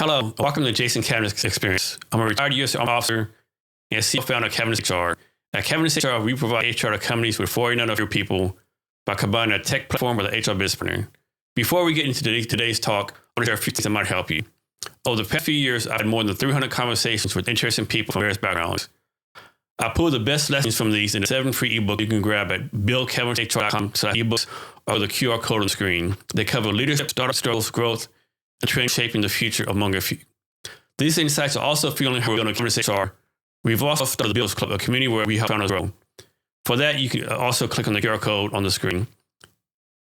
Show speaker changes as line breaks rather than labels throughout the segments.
Hello, welcome to Jason Cavness Experience. I'm a retired U.S. Army officer and CEO founder of Cavness HR. At Cavness HR, we provide HR to companies with 40 and under people by combining a tech platform with an HR business partner. Before we get into today's talk, I want to share a few things that might help you. Over the past few years, I've had more than 300 conversations with interesting people from various backgrounds. I pulled the best lessons from these in 7 free ebooks you can grab at buildcavnesshr.com/ebooks or the QR code on the screen. They cover leadership, startup struggles, growth, and training shaping the future among a few. These insights are also fueling how we're going to Cavness HR. We've also started the Builds Club, a community where we help founders grow. For that, you can also click on the QR code on the screen.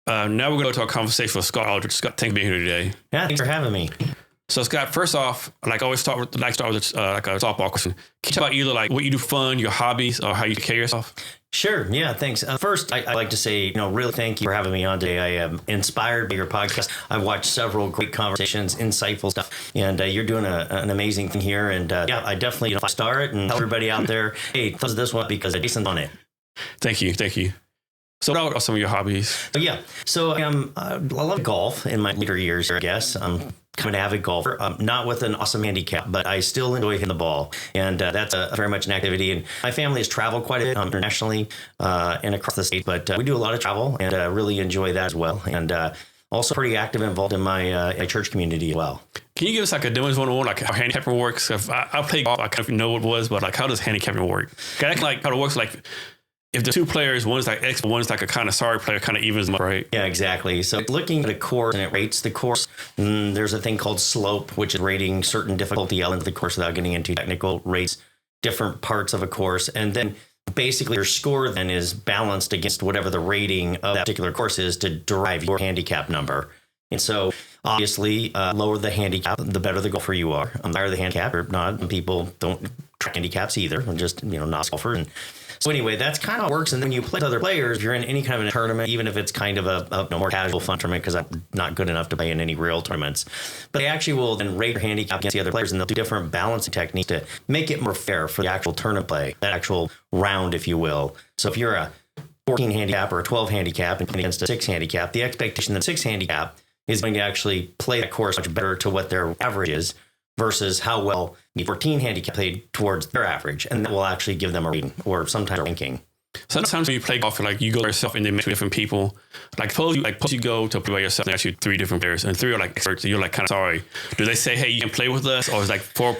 Now we're going to go to our conversation with Scott Alldridge. Scott, thanks for being here today.
Yeah, thanks for having me.
So Scott, first off, like I always start with a softball question. Can you talk about either like what you do for fun, your hobbies, or how you take care of yourself?
Sure. Yeah, thanks. First, I'd like to say, really thank you for having me on today. I am inspired by your podcast. I've watched several great conversations, insightful stuff, and you're doing an amazing thing here. And I definitely star it and tell everybody out there, hey, does this one because Jason's on it.
Thank you. So what are some of your hobbies?
So I love golf in my later years, I guess. I'm kind of an avid golfer, not with an awesome handicap, but I still enjoy hitting the ball. And that's very much an activity. And my family has traveled quite a bit internationally and across the state, but we do a lot of travel and really enjoy that as well. And also pretty active and involved in my church community as well.
Can you give us like a demo 101, like how handicapping works? I play golf, I kind of know what it was, but like how does handicapping work? Like how it works, like if the two players, one's like X, one's like a kind of sorry player, kind of evens them up, right?
Yeah, exactly. So looking at a course and it rates the course, there's a thing called slope, which is rating certain difficulty elements of the course without getting into technical rates, different parts of a course. And then basically your score then is balanced against whatever the rating of that particular course is to derive your handicap number. And so obviously, lower the handicap, the better the golfer you are. Higher the handicap, or not, people don't track handicaps either. I'm just, not a golfer. And so anyway, that's kind of how it works. And then when you play with other players, if you're in any kind of a tournament, even if it's kind of a more casual fun tournament, because I'm not good enough to play in any real tournaments, but they actually will then rate your handicap against the other players, and they'll do different balancing techniques to make it more fair for the actual tournament play, that actual round, if you will. So if you're a 14 handicap or a 12 handicap and playing against a 6 handicap, the expectation that 6 handicap is going to actually play that course much better to what their average is versus how well the 14 handicap played towards their average. And that will actually give them a rating or sometimes a ranking.
Sometimes when you play golf, like you go by yourself and they meet 2 different people. Suppose you go to play by yourself and actually 3 different players and 3 are like experts. And you're like kind of sorry. Do they say, hey, you can play with us? Or is like 4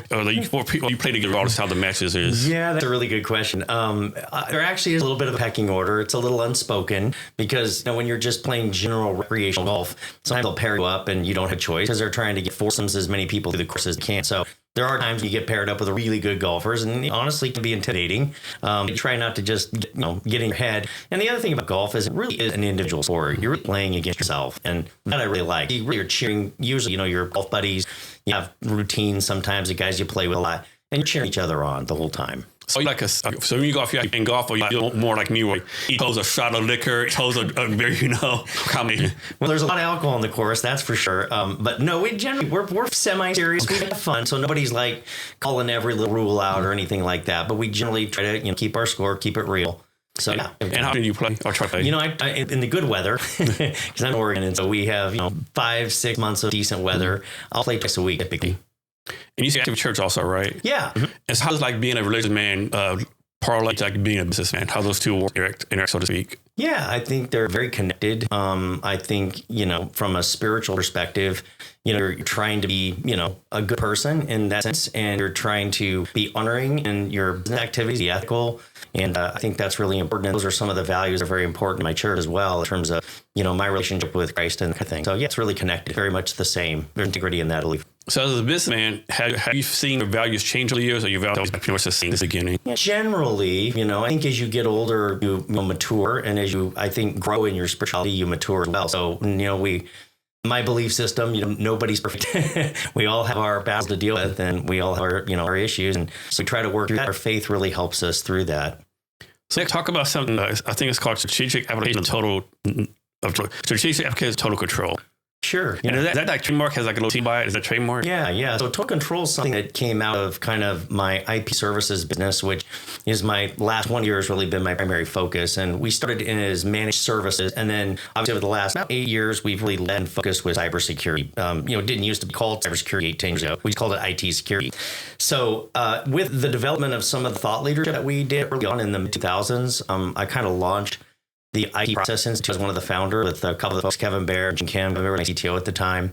people you play together regardless of how the matches is? Yeah,
that's a really good question. There actually is a little bit of a pecking order. It's a little unspoken because when you're just playing general recreational golf, sometimes they'll pair you up and you don't have a choice because they're trying to get foursomes as many people through the course as they can. So there are times you get paired up with really good golfers, and honestly, it can be intimidating. Try not to just get in your head. And the other thing about golf is it really is an individual sport. You're really playing against yourself, and that I really like. You're cheering. Usually, your golf buddies. You have routines sometimes. The guys you play with a lot, and you're cheering each other on the whole time.
So when you golf, you're in golf, or you're more like me, where he holds a shot of liquor, he holds a beer, combination.
Well, there's a lot of alcohol on the course, that's for sure. But no, we're semi-serious. We have fun, so nobody's like calling every little rule out or anything like that. But we generally try to keep our score, keep it real. So
yeah. And how do you play or try to play?
I in the good weather, because I'm in Oregon, and so we have 5-6 months of decent weather. I'll play twice a week typically.
And you say active church also, right?
Yeah.
Mm-hmm. And so how does like being a religious man parlay to like being a businessman? How those two work, interact, so to speak?
Yeah, I think they're very connected. I think, from a spiritual perspective, you're trying to be, a good person in that sense, and you're trying to be honoring in your business activities, the ethical. And I think that's really important. And those are some of the values that are very important in my church as well, in terms of, my relationship with Christ and that kind of thing. So yeah, it's really connected, very much the same. There's integrity in that belief.
So as a businessman, have you seen your values change over the years, or your values pretty much the same since the beginning?
Yeah, generally, I think as you get older, you mature, and as you, I think, grow in your spirituality, you mature as well. So, my belief system, nobody's perfect. We all have our battles to deal with, and we all have our, our issues, and so we try to work through that. Our faith really helps us through that.
So talk about something I think it's called strategic application of total control.
Sure.
And is that like trademark has like a little T by it? Is that trademark?
Yeah. So TotalControl is something that came out of kind of my IP services business, which is my last 1 year has really been my primary focus. And we started in as managed services. And then obviously over the last about 8 years, we've really led and focused with cybersecurity. It didn't used to be called cybersecurity 8 years ago. We just called it IT security. So with the development of some of the thought leadership that we did early on in the mid-2000s, I kind of launched the IT Process Institute. I was one of the founders with a couple of folks, Kevin Bear and Jim Kim. They were my CTO at the time.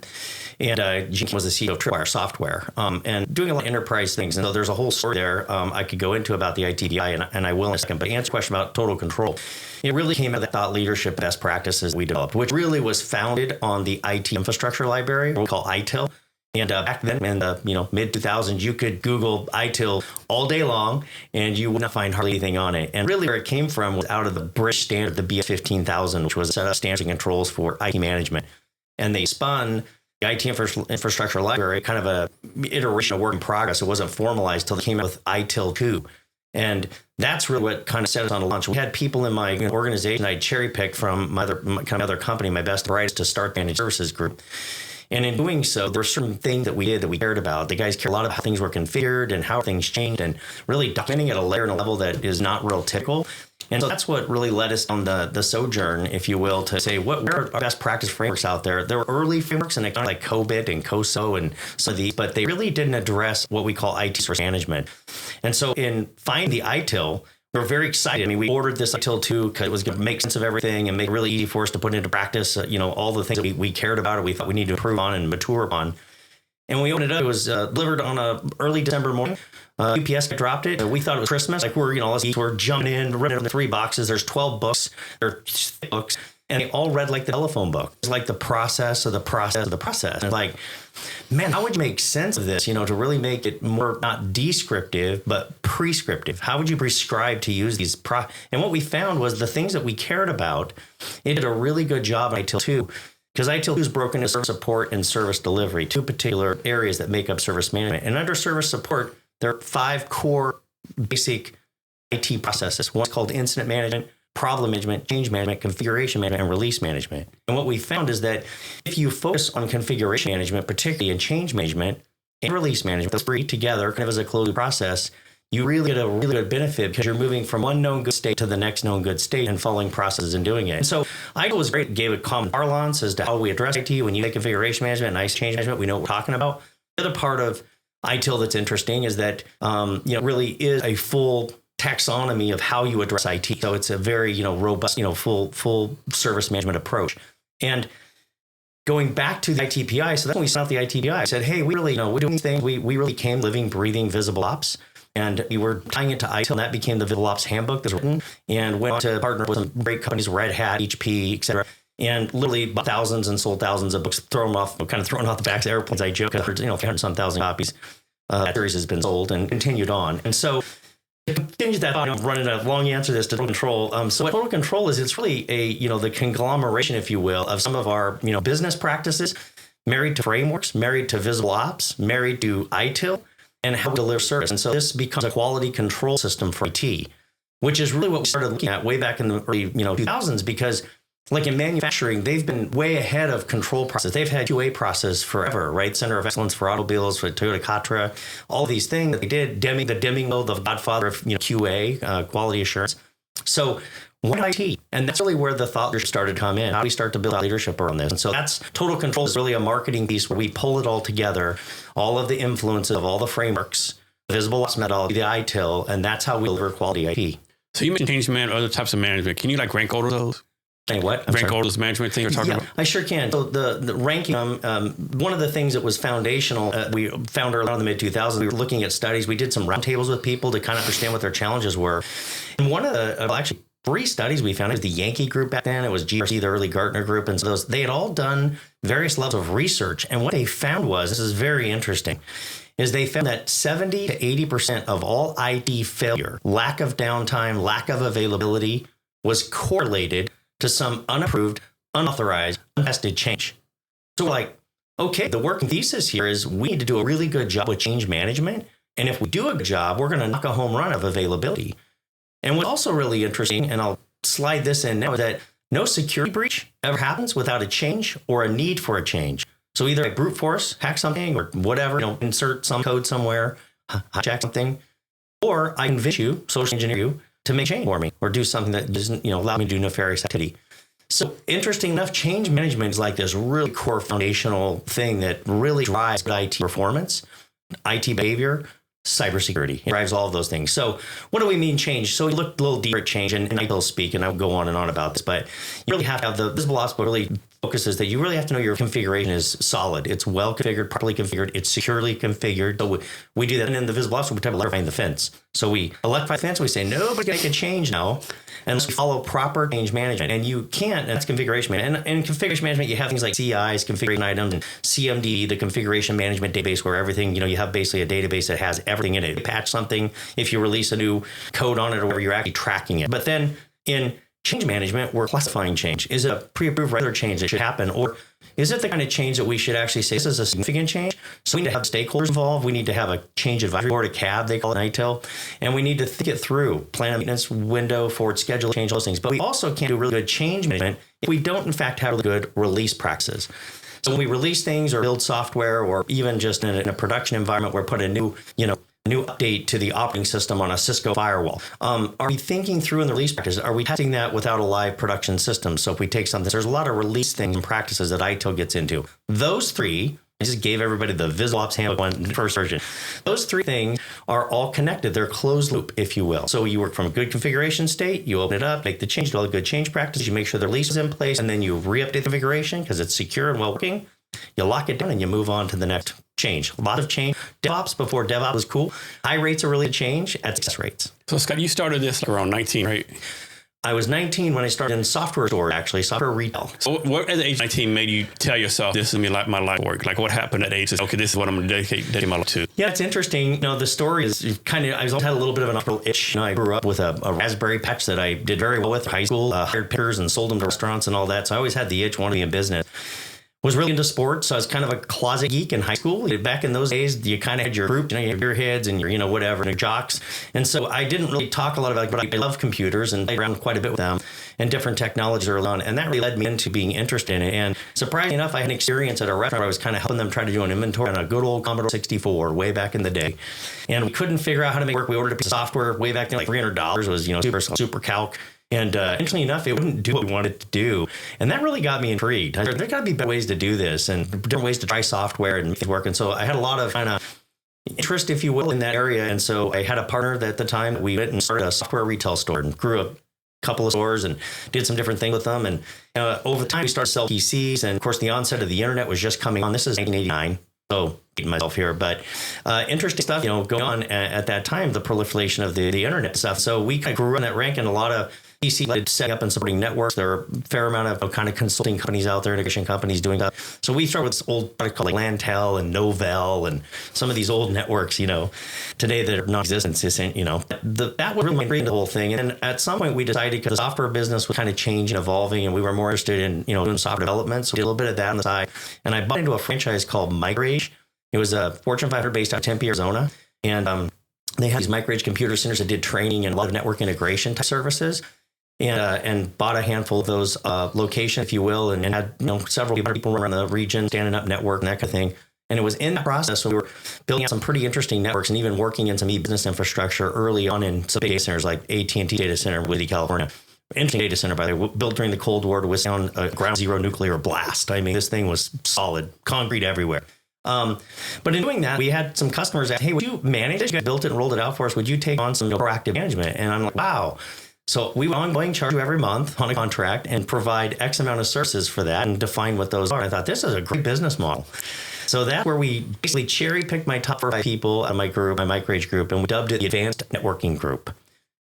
And Jim Kim was the CEO of Tripwire Software and doing a lot of enterprise things. And so there's a whole story there I could go into about the ITBI, and I will in a second. But to answer the question about TotalControl, it really came out of the thought leadership best practices we developed, which really was founded on the IT infrastructure library, what we call ITIL. And back then, in the mid-2000s, you could Google ITIL all day long, and you would not find hardly anything on it. And really, where it came from was out of the British standard, the BS 15000, which was a set of standards and controls for IT management. And they spun the IT infrastructure library, kind of a iteration of work in progress. It wasn't formalized till they came out with ITIL 2. And that's really what kind of set us on a launch. We had people in my organization I cherry-picked from my other company, my best brightest, to start managed services group. And in doing so, there were certain things that we did that we cared about. The guys care a lot about how things were configured and how things changed, and really documenting at a layer and a level that is not real typical. And so that's what really led us on the sojourn, if you will, to say, where are our best practice frameworks out there? There were early frameworks and like COBIT and COSO and some of these, but they really didn't address what we call IT source management. And so in finding the ITIL, we're very excited. I mean, we ordered this ITIL 2 because it was going to make sense of everything and make it really easy for us to put into practice, all the things that we cared about or we thought we needed to improve on and mature upon. And we opened it up. It was delivered on a early December morning. UPS dropped it. We thought it was Christmas. Like we're jumping in, ripping the 3 boxes. There's 12 books. There are 6 books. And they all read like the telephone book. It's like the process of the process of the process. And like, man, how would you make sense of this, to really make it more not descriptive, but prescriptive? How would you prescribe to use these? And what we found was the things that we cared about, it did a really good job in ITIL 2. Because ITIL 2 is broken into service support and service delivery, 2 particular areas that make up service management. And under service support, there are 5 core basic IT processes. One's called incident management, problem management, change management, configuration management, and release management. And what we found is that if you focus on configuration management, particularly in change management and release management, those 3 together kind of as a closed process, you really get a really good benefit because you're moving from one known good state to the next known good state and following processes and doing it. And so ITIL was great. It gave a common parlance as to how we address IT. When you say configuration management and change management, we know what we're talking about. The other part of ITIL that's interesting is that, really is a full taxonomy of how you address IT. So it's a very, robust, full service management approach. And going back to the ITPI, so that's when we set out the ITPI. I said, hey, we really, we're doing these things. We really came living, breathing VisibleOps. And we were tying it to ITIL, and that became the VisibleOps handbook that's written. And went on to partner with some great companies, Red Hat, HP, et cetera. And literally bought thousands and sold thousands of books, thrown off the backs of airplanes. I joke, 100-some thousand copies. That series has been sold and continued on. And so to continue that thought, I'm running a long answer to this to TotalControl. So what TotalControl is, it's really the conglomeration, if you will, of some of our, business practices, married to frameworks, married to VisibleOps, married to ITIL, and how we deliver service. And so this becomes a quality control system for IT, which is really what we started looking at way back in the early 2000s, because like in manufacturing, they've been way ahead of control process. They've had QA process forever, right? Center of Excellence for automobiles, for Toyota Catra, all these things that they did. The Deming Mode, the godfather of QA, quality assurance. So what IT? And that's really where the thought leadership started to come in. How do we start to build out leadership around this? And so that's TotalControl is really a marketing piece where we pull it all together, all of the influences of all the frameworks, the VisibleOps methodology, the ITIL, and that's how we deliver quality IT.
So you mentioned change management, other types of management. Can you rank order those?
Rank
order those management things you're talking about?
I sure can. So the ranking, one of the things that was foundational, we found early on in the mid-2000s, we were looking at studies. We did some roundtables with people to kind of understand what their challenges were. And one of the, actually 3 studies we found, it was the Yankee group back then, it was GRC, the early Gartner group, and so they had all done various levels of research. And what they found was, this is very interesting, is they found that 70 to 80% of all IT failure, lack of downtime, lack of availability, was correlated to some unapproved, unauthorized, untested change. So we're like, okay, the working thesis here is we need to do a really good job with change management. And if we do a good job, we're going to knock a home run of availability. And what's also really interesting, and I'll slide this in now, is that no security breach ever happens without a change or a need for a change. So either I brute force, hack something or whatever, insert some code somewhere, hijack something, or I convince you, social engineer you, to make change for me or do something that doesn't, allow me to do nefarious activity. So interesting enough, change management is like this really core foundational thing that really drives IT performance, IT behavior, cybersecurity. It drives all of those things. So what do we mean change? So we look a little deeper at change, and I will speak, and I'll go on and on about this, but you really have to have the VisibleOps really focuses that you really have to know your configuration is solid. It's well configured, properly configured. It's securely configured. So we do that. And in the VisibleOps, we type electrifying the fence. So we electrify the fence. We say, nobody's going to make a change now unless we follow proper change management. And you can't. That's configuration management. And in configuration management, you have things like CIs, configuration items, and CMD, the configuration management database, where everything, you have basically a database that has everything in it. You patch something, if you release a new code on it or whatever, you're actually tracking it. But then in change management, we're classifying change. Is it a pre-approved regular change that should happen? Or is it the kind of change that we should actually say, this is a significant change? So we need to have stakeholders involved. We need to have a change advisory board, a CAB, they call it ITIL. And we need to think it through, plan a maintenance window, forward schedule, change those things. But we also can't do really good change management if we don't, in fact, have really good release practices. So when we release things or build software, or even just in a production environment where put a new update to the operating system on a Cisco firewall. Are we thinking through in the release practices? Are we testing that without a live production system? So if we take something, there's a lot of release things and practices that ITIL gets into. Those three, I just gave everybody the VisibleOps handbook first version. Those three things are all connected. They're closed loop, if you will. So you work from a good configuration state, you open it up, make the change, do all the good change practices, you make sure the release is in place, and then you re-update the configuration because it's secure and well working. You lock it down and you move on to the next change. A lot of change. DevOps, before DevOps was cool. High rates are really a change at success rates.
So Scott, you started this around 19, right?
I was 19 when I started in software store, actually, software retail.
So what at the age of 19 made you tell yourself, this is my life work? Like what happened at age? Okay, this is what I'm going to dedicate my life to.
Yeah, it's interesting. The story is kind of, I always had a little bit of an uphill itch. I grew up with a raspberry patch that I did very well with in high school, hired pickers and sold them to restaurants and all that. So I always had the itch, wanted to be in business. Was really into sports, so I was kind of a closet geek in high school. Back in those days, you kind of had your group, you had your heads and your, whatever, and your jocks. And so I didn't really talk a lot about it, but I love computers and played around quite a bit with them and different technologies early on. And that really led me into being interested in it. And surprisingly enough, I had an experience at a restaurant where I was kind of helping them try to do an inventory on a good old Commodore 64 way back in the day. And we couldn't figure out how to make it work. We ordered a piece of software way back then, like $300 was, super calc. And interestingly enough, it wouldn't do what we wanted to do. And that really got me intrigued. There's got to be better ways to do this and different ways to try software and make it work. And so I had a lot of kind of interest, if you will, in that area. And so I had a partner that at the time we went and started a software retail store and grew a couple of stores and did some different things with them. And over time, we started to sell PCs. And of course, the onset of the internet was just coming on. This is 1989. So dating myself here, but interesting stuff, going on at that time, the proliferation of the internet stuff. So we kind of grew in that rank, and a lot of PC setting up and supporting networks. There are a fair amount of kind of consulting companies out there, integration companies doing stuff. So we started with this old product called like Lantel and Novell and some of these old networks, today that are non-existent. That was really the whole thing. And then at some point we decided, because the software business was kind of changing, evolving, and we were more interested in, doing software development. So we did a little bit of that on the side. And I bought into a franchise called Micro-Age. It was a Fortune 500 based out of Tempe, Arizona. And they had these Micro-Age computer centers that did training and a lot of network integration type services. And bought a handful of those locations, if you will, and had several people around the region standing up network and that kind of thing. And it was in that process when we were building out some pretty interesting networks and even working in some e-business infrastructure early on in some data centers like AT&T data center in Whittier, California. Interesting data center, by the way, built during the Cold War to withstand a ground zero nuclear blast. I mean, this thing was solid, concrete everywhere. But in doing that, we had some customers that, hey, would you manage it? You guys built it and rolled it out for us. Would you take on some proactive management? And I'm like, wow. So we ongoing charge you every month on a contract and provide X amount of services for that and define what those are. I thought this is a great business model. So that's where we basically cherry picked my top 5 people out of my group, my Micro-Age group, and we dubbed it the Advanced Networking Group.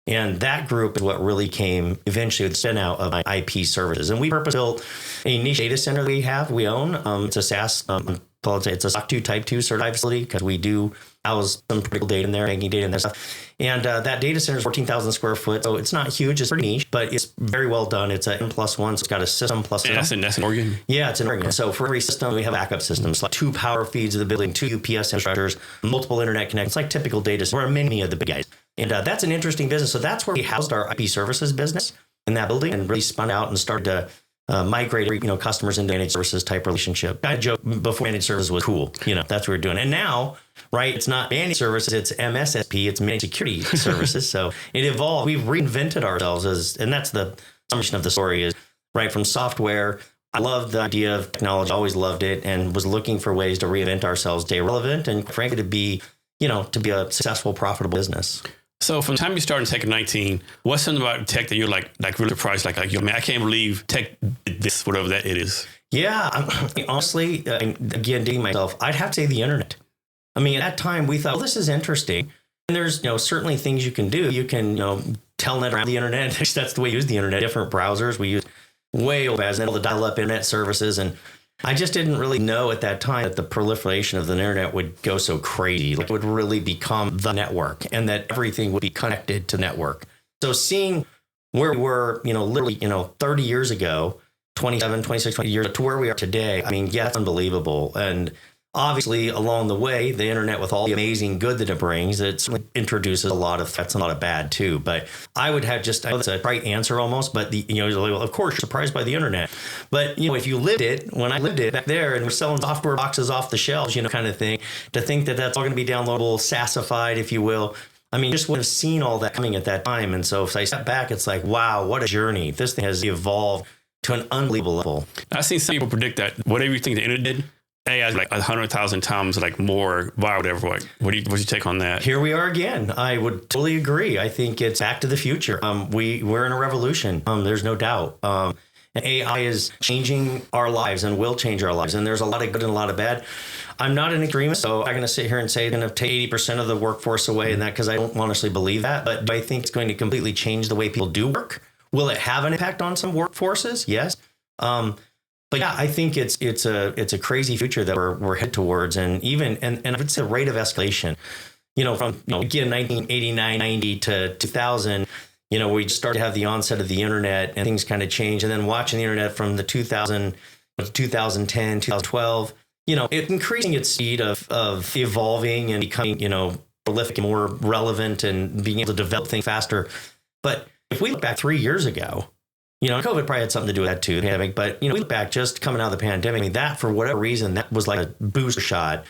And that group is what really came eventually with the spin out of my IP services. And we purpose-built a niche data center we own. It's a SaaS, it's a SOC 2 Type 2 certified facility because we do house some critical data in there, banking data and that stuff. And that data center is 14,000 square foot. So it's not huge. It's pretty niche, but it's very well done. It's an N+1. So it's got a system plus.
Yeah, that's in Oregon?
Yeah, it's in Oregon. So for every system, we have backup systems, like 2 power feeds of the building, 2 UPS infrastructures, multiple internet connections, like typical data. We're many of the big guys. And that's an interesting business. So that's where we housed our IP services business. in that building and really spun out and started to migrate, customers into managed services type relationship. I joke before managed services was cool. That's what we're doing. And now, right, it's not managed services, it's MSSP, it's managed security services. So it evolved. We've reinvented ourselves and that's the summation of the story is, right, from software. I loved the idea of technology, always loved it, and was looking for ways to reinvent ourselves, stay relevant, and frankly, to be a successful, profitable business.
So from the time you started in tech in 19, what's something about tech that you're like really surprised? Like, man, I can't believe tech did this, whatever that it is.
Yeah, honestly, again, dating myself, I'd have to say the internet. I mean, at that time we thought, well, this is interesting. And there's, certainly things you can do. You can, telnet around the internet. That's the way we use the internet. Different browsers. We use way over as all the dial-up internet services. And I just didn't really know at that time that the proliferation of the internet would go so crazy. Like it would really become the network and that everything would be connected to network. So seeing where we were, literally, 30 years ago, 27, 26, 20 years to where we are today, I mean, yeah, it's unbelievable. And obviously along the way, the internet with all the amazing good that it brings, it introduces a lot of threats and a lot of bad too. But I would have I know that's a right answer almost, but of course, you're surprised by the internet. But, if you lived it, when I lived it back there and we're selling software boxes off the shelves, kind of thing, to think that that's all going to be downloadable, SaaSified, if you will. I mean, just would have seen all that coming at that time. And so if I step back, it's like, wow, what a journey. This thing has evolved to an unbelievable level.
I've seen some people predict that whatever you think the internet did, AI is like 100,000 times like more viral. Whatever. What's your take on that?
Here we are again. I would totally agree. I think it's back to the future. We're in a revolution. There's no doubt. AI is changing our lives and will change our lives. And there's a lot of good and a lot of bad. I'm not an extremist, so I'm not going to sit here and say it's going to take 80% of the workforce away and that because I don't honestly believe that. But do I think it's going to completely change the way people do work? Will it have an impact on some workforces? Yes. But yeah, I think it's a crazy future that we're headed towards, and I would say the rate of escalation, from again 1989, 90 to 2000, we started to have the onset of the internet and things kind of changed, and then watching the internet from the 2000 to 2010, 2012, it increasing its speed of evolving and becoming prolific and more relevant and being able to develop things faster. But if we look back 3 years ago. COVID probably had something to do with that too, the pandemic. But, we look back just coming out of the pandemic, I mean, that for whatever reason, that was like a booster shot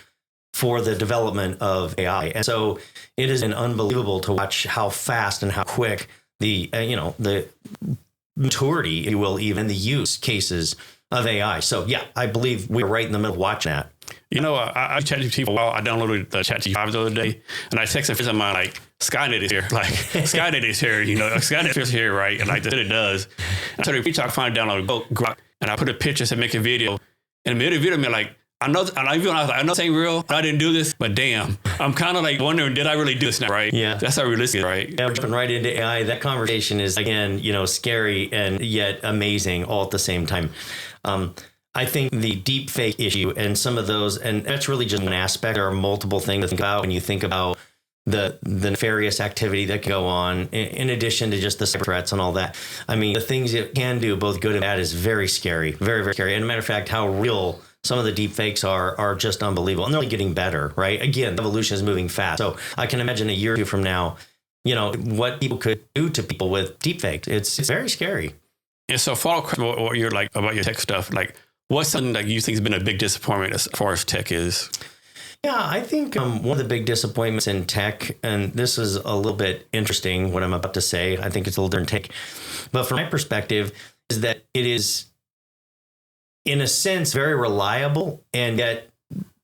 for the development of AI. And so it has been unbelievable to watch how fast and how quick the maturity, if you will, even the use cases of AI. So, yeah, I believe we're right in the middle of watching that.
I chatted to people while I downloaded the ChatGPT the other day, and I texted friends of mine like, Skynet is here. Like, Skynet is here, Skynet is here, right? And like, it does. And so the I finally downloaded Grok, and I put a picture and make a video. And made a video of me like, I know this ain't real. I didn't do this, but damn, I'm kind of like wondering, did I really do this now, right?
Yeah.
That's how realistic, right?
Yeah, we're jumping right into AI. That conversation is, again, scary and yet amazing all at the same time. I think the deep fake issue and some of those, and that's really just one aspect. There are multiple things to think about when you think about the nefarious activity that can go on in addition to just the cyber threats and all that. I mean, the things it can do, both good and bad, is very scary, very, very scary. And as a matter of fact, how real some of the deep fakes are just unbelievable. And they're only getting better, right? Again, the evolution is moving fast. So I can imagine a year or two from now, what people could do to people with deep fakes. It's very scary.
And so follow question what you're like about your tech stuff, like what's something that you think has been a big disappointment as far as tech is?
Yeah, I think one of the big disappointments in tech, and this is a little bit interesting what I'm about to say, I think it's a little different take, but from my perspective is that it is, in a sense, very reliable, and yet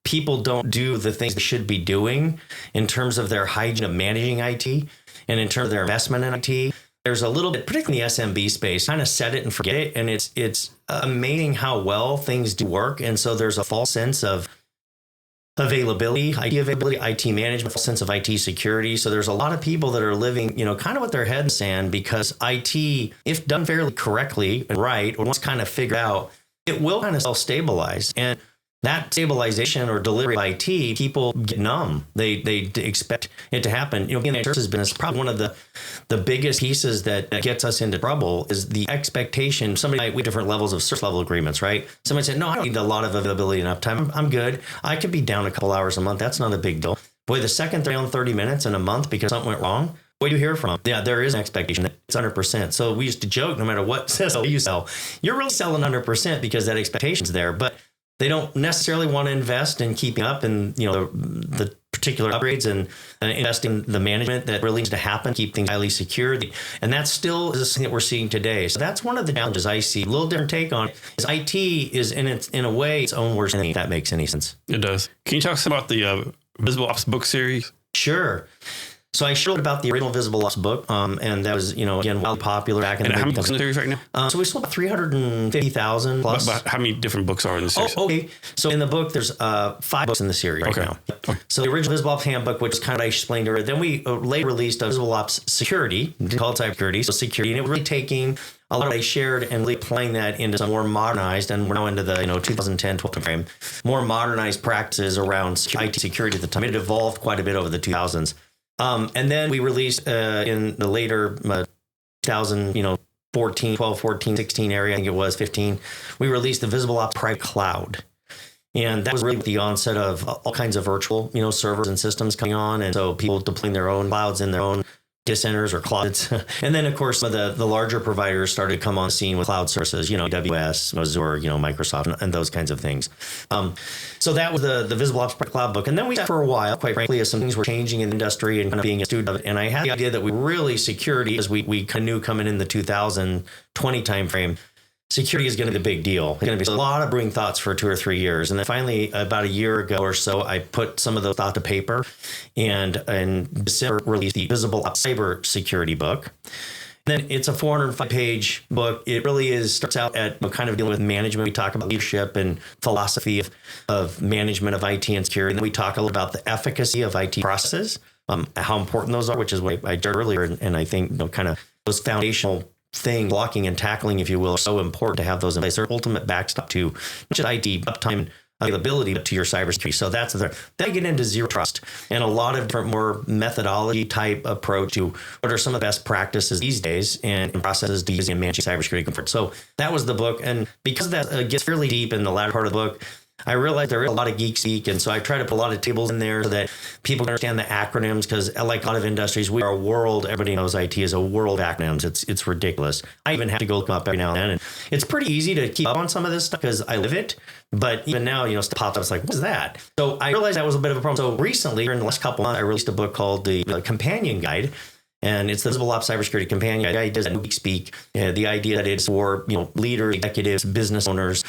people don't do the things they should be doing in terms of their hygiene of managing IT and in terms of their investment in IT. There's a little bit, particularly in the SMB space, kind of set it and forget it, and it's amazing how well things do work, and so there's a false sense of availability, IT management, sense of IT security. So there's a lot of people that are living, kind of with their head in the sand, because IT, if done fairly correctly and right, or once kind of figured out, it will kind of self-stabilize. And that stabilization or delivery of IT, people get numb. They expect it to happen. Being in the services business, probably one of the biggest pieces that gets us into trouble is the expectation. Somebody might with different levels of service level agreements, right? Somebody said, no, I don't need a lot of availability and uptime. I'm good. I could be down a couple hours a month. That's not a big deal. Boy, the second they're on 30 minutes in a month because something went wrong, What do you hear from them? Yeah, there is an expectation that it's 100%. So we used to joke, no matter what CISO you sell, you're really selling 100% because that expectation's there. But they don't necessarily want to invest in keeping up and the particular upgrades and invest in the management that really needs to happen, keep things highly secure. And that still is something that we're seeing today. So that's one of the challenges I see. A little different take on it is IT is in a way its own worst enemy, if that makes any sense.
It does. Can you talk some about the VisibleOps book series?
Sure. So I showed about the original VisibleOps book, and that was, again, wildly popular back in the day.
And how many books in the series right now?
So we sold about 350,000 plus.
But how many different books are in the series?
Oh, okay. So in the book, there's 5 books in the series right now. Okay. So the original VisibleOps handbook, which is kind of I explained earlier. Then we later released a VisibleOps security, called cybersecurity. So security, and it was really taking a lot of what I shared and really applying that into some more modernized, and we're now into the 2010, 12 frame, more modernized practices around IT security at the time. It evolved quite a bit over the 2000s. And then we released in the later 2014, 12, 14, 16 area, I think it was 15, we released the VisibleOps Private Cloud. And that was really the onset of all kinds of virtual, servers and systems coming on. And so people deploying their own clouds in their own data centers or clouds. And then, of course, some of the larger providers started to come on the scene with cloud services, AWS, Azure, Microsoft, and those kinds of things. So that was the VisibleOps Cloud book. And then we sat for a while, quite frankly, as some things were changing in the industry and kind of being a student of it. And I had the idea that we really security, as we kind of knew coming in the 2020 timeframe, security is going to be the big deal. It's going to be a lot of brewing thoughts for 2 or 3 years. And then finally, about a year ago or so, I put some of those thoughts to paper and in December released the VisibleOps Cybersecurity book. And then it's a 405-page book. It really starts out at kind of dealing with management. We talk about leadership and philosophy of management of IT and security. And then we talk a little about the efficacy of IT processes, how important those are, which is what I shared earlier. And I think kind of those foundational thing, blocking and tackling, if you will, are so important to have those in place. They're ultimate backstop to not just IT uptime and availability, but to your cybersecurity. So that's then I get into zero trust and a lot of different more methodology type approach to what are some of the best practices these days and processes to use in managing cybersecurity comfort. So that was the book. And because that gets fairly deep in the latter part of the book, I realized there is a lot of geek speak, and so I try to put a lot of tables in there so that people can understand the acronyms, because like a lot of industries, we are a world. Everybody knows IT is a world of acronyms. It's ridiculous. I even have to go look them up every now and then, and it's pretty easy to keep up on some of this stuff because I live it. But even now, stuff pops up. It's like, what's that? So I realized that was a bit of a problem. So recently, in the last couple months, I released a book called the Companion Guide. And it's the VisibleOps Cybersecurity Companion Guide. It does geek speak. The idea that it's for leaders, executives, business owners,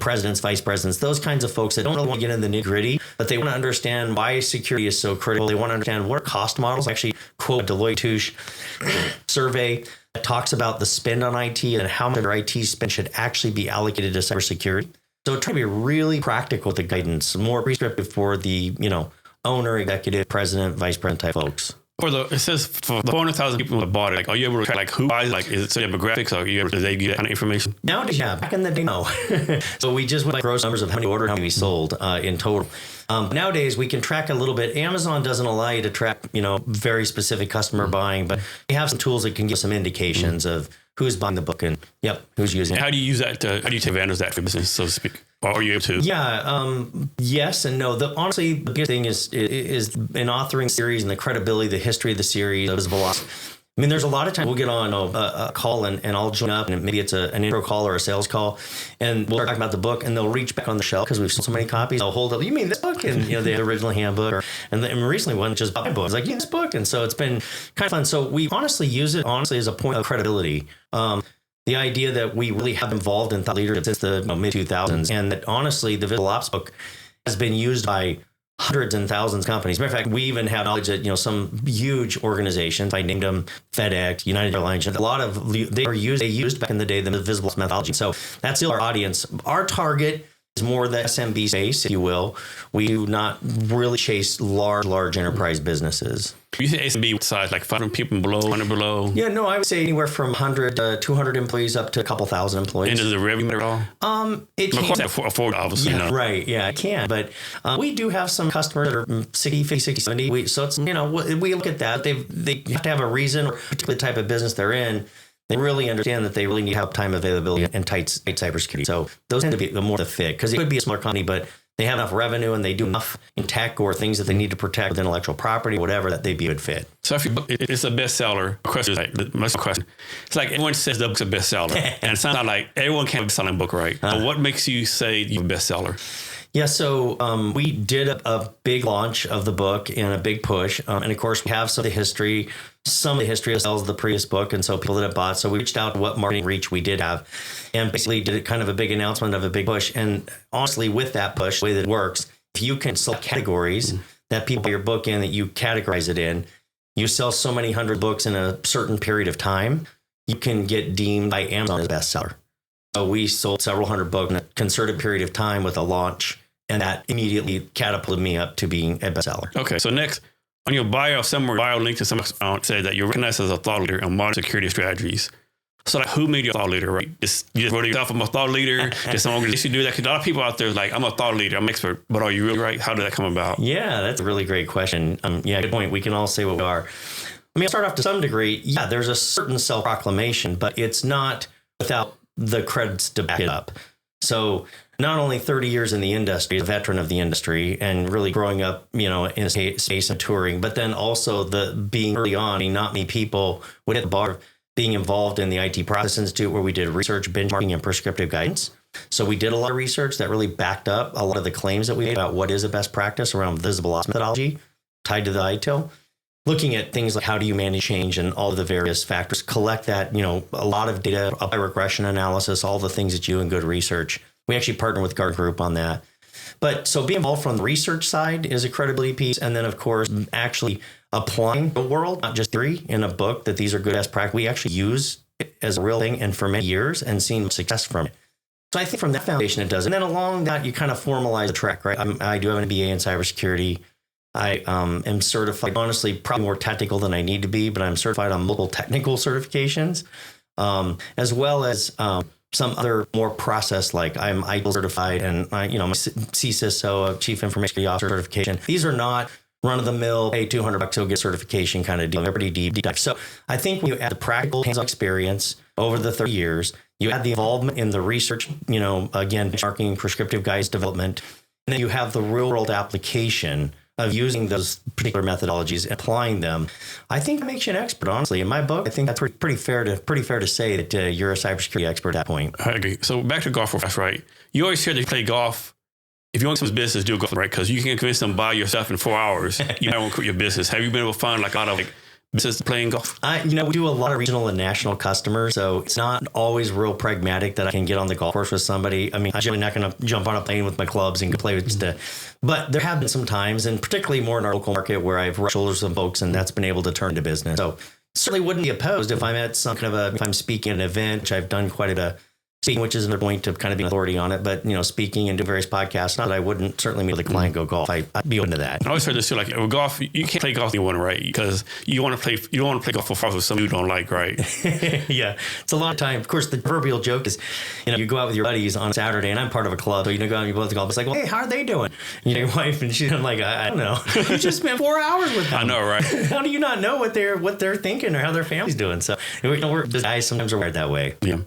presidents, vice presidents, those kinds of folks that don't really want to get into the nitty gritty, but they want to understand why security is so critical. They want to understand what are cost models. I actually quote a Deloitte Touche survey that talks about the spend on IT and how much of their IT spend should actually be allocated to cybersecurity. So try to be really practical with the guidance, more prescriptive for the owner, executive, president, vice president type folks.
It says for the 400,000 people who bought it, are you able to track who buys it? Is it demographics, or are you able to give that kind of information?
Nowadays, yeah. Back in the day, no. So we just went gross numbers of how many ordered, how many sold in total. Nowadays, we can track a little bit. Amazon doesn't allow you to track, very specific customer buying, but we have some tools that can give some indications of who's buying the book and who's using it.
How do you use that? How do you take advantage of that for business, so to speak? Or are you able to?
Yeah, yes and no. Honestly, the biggest thing is in authoring series and the credibility, the history of the series, the VisibleOps. I mean, there's a lot of times we'll get on a call and I'll join up, and maybe it's an intro call or a sales call, and we'll talk about the book, and they'll reach back on the shelf because we've sold so many copies. They'll hold up, you mean this book? And the original handbook, and recently one just bought my book. It's like, this book, and so it's been kind of fun. So we honestly use it as a point of credibility. The idea that we really have involved in thought leadership since the mid 2000s, and that honestly the VisibleOps book has been used by hundreds and thousands of companies. Matter of fact, we even have knowledge that some huge organizations, I named them FedEx, United Airlines, a lot of they used back in the day the VisibleOps methodology. So that's still our audience. Our target is more the SMB space, if you will. We do not really chase large enterprise businesses.
You say SMB size, like 500 people below, 100 below?
Yeah, no, I would say anywhere from 100 to 200 employees up to a couple thousand employees.
And does the revenue matter at all?
It can.
Of course, afford, obviously.
Yeah, right. Yeah, it can. But we do have some customers that are 60, 50, 60, 70. So it's, we look at that. They have to have a reason or a particular type of business they're in. They really understand that they really need uptime availability and tight cybersecurity. So those tend to be the more the fit, because it could be a smaller company, but they have enough revenue and they do enough in tech or things that they need to protect with intellectual property, whatever, that they'd be a good fit.
So if your book is a bestseller, question is like, most question. It's like everyone says the book's a bestseller. And it sounds like everyone can have a best-selling book, right? But what makes you say you're a bestseller?
Yeah, so we did a big launch of the book and a big push. And of course, we have some of the history of sales of the previous book. And so people that have bought, so we reached out what marketing reach we did have and basically did kind of a big announcement of a big push. And honestly, with that push, the way that it works, if you can select categories that people buy your book in, that you categorize it in, you sell so many hundred books in a certain period of time, you can get deemed by Amazon as a bestseller. So we sold several hundred books in a concerted period of time with a launch, and that immediately catapulted me up to being a bestseller.
Okay, so next, on your bio, somewhere bio link to some say that you're recognized as a thought leader in modern security strategies. So like, who made you a thought leader, right? You just wrote yourself, I'm a thought leader. Did some organization do that? Because a lot of people out there are like, I'm a thought leader, I'm an expert, but are you really right? How did that come about?
Yeah, that's a really great question. Yeah, good point. We can all say what we are. I mean, I'll start off to some degree. Yeah, there's a certain self-proclamation, but it's not without the credits to back it up. So not only 30 years in the industry, a veteran of the industry and really growing up, in a space and touring, but then also the being early on, not many people would hit the bar of being involved in the IT Process Institute, where we did research, benchmarking, and prescriptive guidance. So we did a lot of research that really backed up a lot of the claims that we made about what is a best practice around VisibleOps methodology tied to the ITIL. Looking at things like how do you manage change and all of the various factors, collect that, a lot of data, apply regression analysis, all the things that you and good research. We actually partner with Gartner Group on that. But so being involved from the research side is a credibility piece. And then, of course, actually applying the world, not just theory in a book, that these are good best practice. We actually use it as a real thing and for many years and seen success from it. So I think from that foundation, it does. And then along that, you kind of formalize the track, right? I do have an MBA in cybersecurity. I am certified, honestly, probably more technical than I need to be, but I'm certified on multiple technical certifications, as well as some other more process, like I'm ITIL certified and my CCISSO, Chief Information Officer certification. These are not run-of-the-mill, pay $200, you'll get certification kind of deal. They're pretty deep dive. So I think when you add the practical hands-on experience over the 30 years, you add the involvement in the research, again, benchmarking, prescriptive guidance development, and then you have the real-world application of using those particular methodologies and applying them. I think it makes you an expert, honestly. In my book, I think that's pretty fair to say that you're a cybersecurity expert at that point.
I agree. So back to golf real fast, right? You always hear they play golf. If you want someone's business, do golf, right? Because you can convince them to buy your stuff in 4 hours. You might want to quit your business. Have you been able to find like a lot of business playing golf?
We do a lot of regional and national customers, so it's not always real pragmatic that I can get on the golf course with somebody. I mean, I'm generally not going to jump on a plane with my clubs and go play with stuff. But there have been some times, and particularly more in our local market, where I've rubbed shoulders with some folks, and that's been able to turn into business. So certainly wouldn't be opposed if I'm at some kind of if I'm speaking at an event, which I've done quite a bit. Speaking, which is another point to kind of be an authority on it, but speaking and doing various podcasts, not that I wouldn't certainly meet with a client, go golf. I'd be open to that.
I always heard this too, like with golf, you can't play golf with anyone, right? Because you don't want to play golf for far with somebody you don't like, right?
Yeah, it's a lot of time. Of course, the proverbial joke is, you go out with your buddies on Saturday, and I'm part of a club, so go out and you both golf. It's like, well, hey, how are they doing? Your wife, and she's like, I don't know. You just spent 4 hours with them.
I know, right?
How do you not know what they're thinking or how their family's doing? So we're the guys sometimes are wired that way.
Yeah.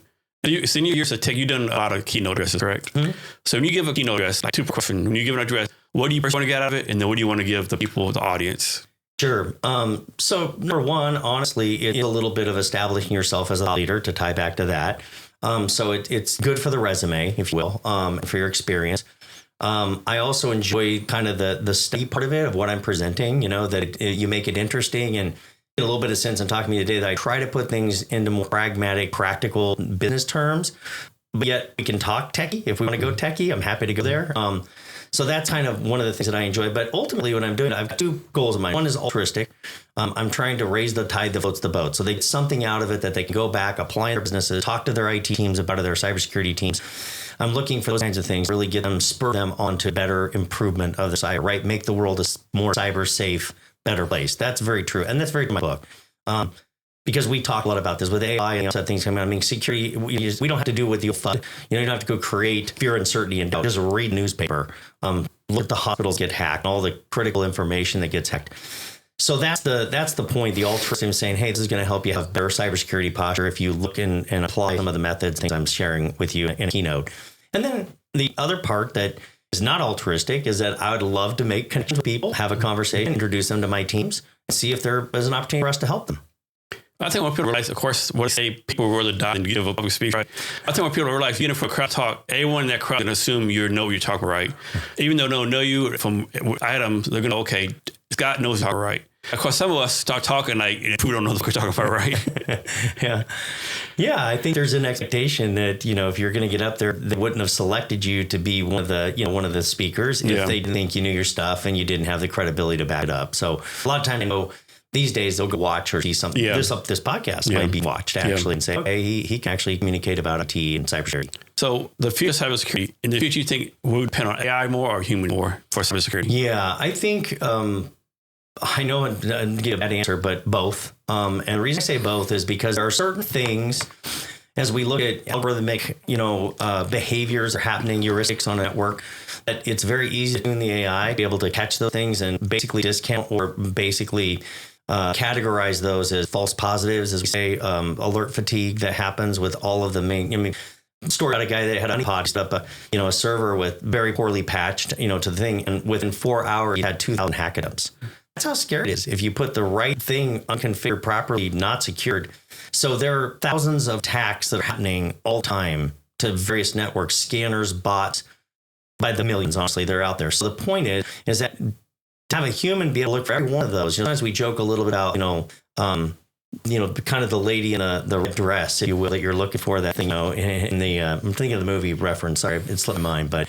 So in your years of tech, you've done a lot of keynote addresses, correct? Mm-hmm. So when you give a keynote address, like two questions, when you give an address, what do you first want to get out of it? And then what do you want to give the people, the audience?
Sure. So number one, honestly, it's a little bit of establishing yourself as a leader to tie back to that. So it's good for the resume, if you will, for your experience. I also enjoy kind of the study part of it, of what I'm presenting, that you make it interesting and get a little bit of sense in talking to me today that I try to put things into more pragmatic, practical business terms, but yet we can talk techie. If we want to go techie, I'm happy to go there. So that's kind of one of the things that I enjoy. But ultimately, what I'm doing, I've got two goals in mind. One is altruistic. I'm trying to raise the tide that floats the boat. So they get something out of it that they can go back, apply in their businesses, talk to their IT teams about their cybersecurity teams. I'm looking for those kinds of things, really get them, spur them onto better improvement of the cyber, right? Make the world a more cyber safe, better place. That's very true. And that's very true in my book. Because we talk a lot about this with AI and other things coming out. I mean, security, we don't have to do with the FUD. You don't have to go create fear, uncertainty, and doubt. Just read newspaper. Look at the hospitals get hacked, all the critical information that gets hacked. So that's the point. The altruism is saying, hey, this is going to help you have better cybersecurity posture if you look and apply some of the methods, things I'm sharing with you in a keynote. And then the other part that is not altruistic is that I would love to make connections with people, have a conversation, introduce them to my teams, and see if there is an opportunity for us to help them.
I think when people realize, of course, what say people rather die than give a public speech, right? I think when people realize, even for a crowd talk, everyone in that crowd can assume you know what you're talking right. Even though they don't know you from items, they're going to, okay, Scott knows how right. Of course, some of us start talking like we don't know what we're talking about, right?
Yeah. I think there's an expectation that, if you're going to get up there, they wouldn't have selected you to be one of the speakers if they didn't think you knew your stuff and you didn't have the credibility to back it up. So a lot of times, these days they'll go watch or see something. Yeah. This podcast might be watched actually and say, okay, he can actually communicate about IT and cybersecurity.
So the field of cybersecurity, in the future, you think would depend on AI more or human more for cybersecurity? Yeah,
I think I know I didn't give that answer, but both. And the reason I say both is because there are certain things as we look at algorithmic, behaviors are happening, heuristics on a network, that it's very easy to tune the AI to be able to catch those things and basically discount or basically categorize those as false positives, as we say, alert fatigue that happens with all of the main. Story about a guy that had a pod set up a server with very poorly patched to the thing, and within 4 hours he had 2,000 hack attempts. That's how scary it is if you put the right thing unconfigured properly, not secured. So there are thousands of attacks that are happening all the time to various networks, scanners, bots, by the millions. Honestly, they're out there. So the point is that to have a human be able to look for every one of those. Sometimes we joke a little bit about, kind of the lady in the red dress, if you will, that you're looking for, that thing, in the, I'm thinking of the movie reference. Sorry, it slipped my mind, but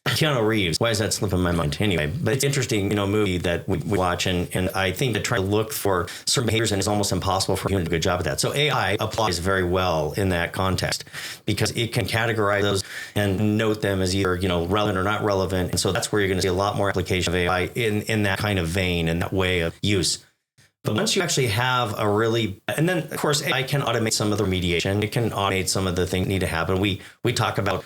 Keanu Reeves. Why is that slipping my mind? Anyway, but it's interesting, movie that we watch, and I think to try to look for certain behaviors, and it's almost impossible for human to do a good job at that. So AI applies very well in that context because it can categorize those and note them as either, relevant or not relevant. And so that's where you're going to see a lot more application of AI in that kind of vein and that way of use. But once you actually have and then of course AI can automate some of the remediation. It can automate some of the things that need to happen. We talk about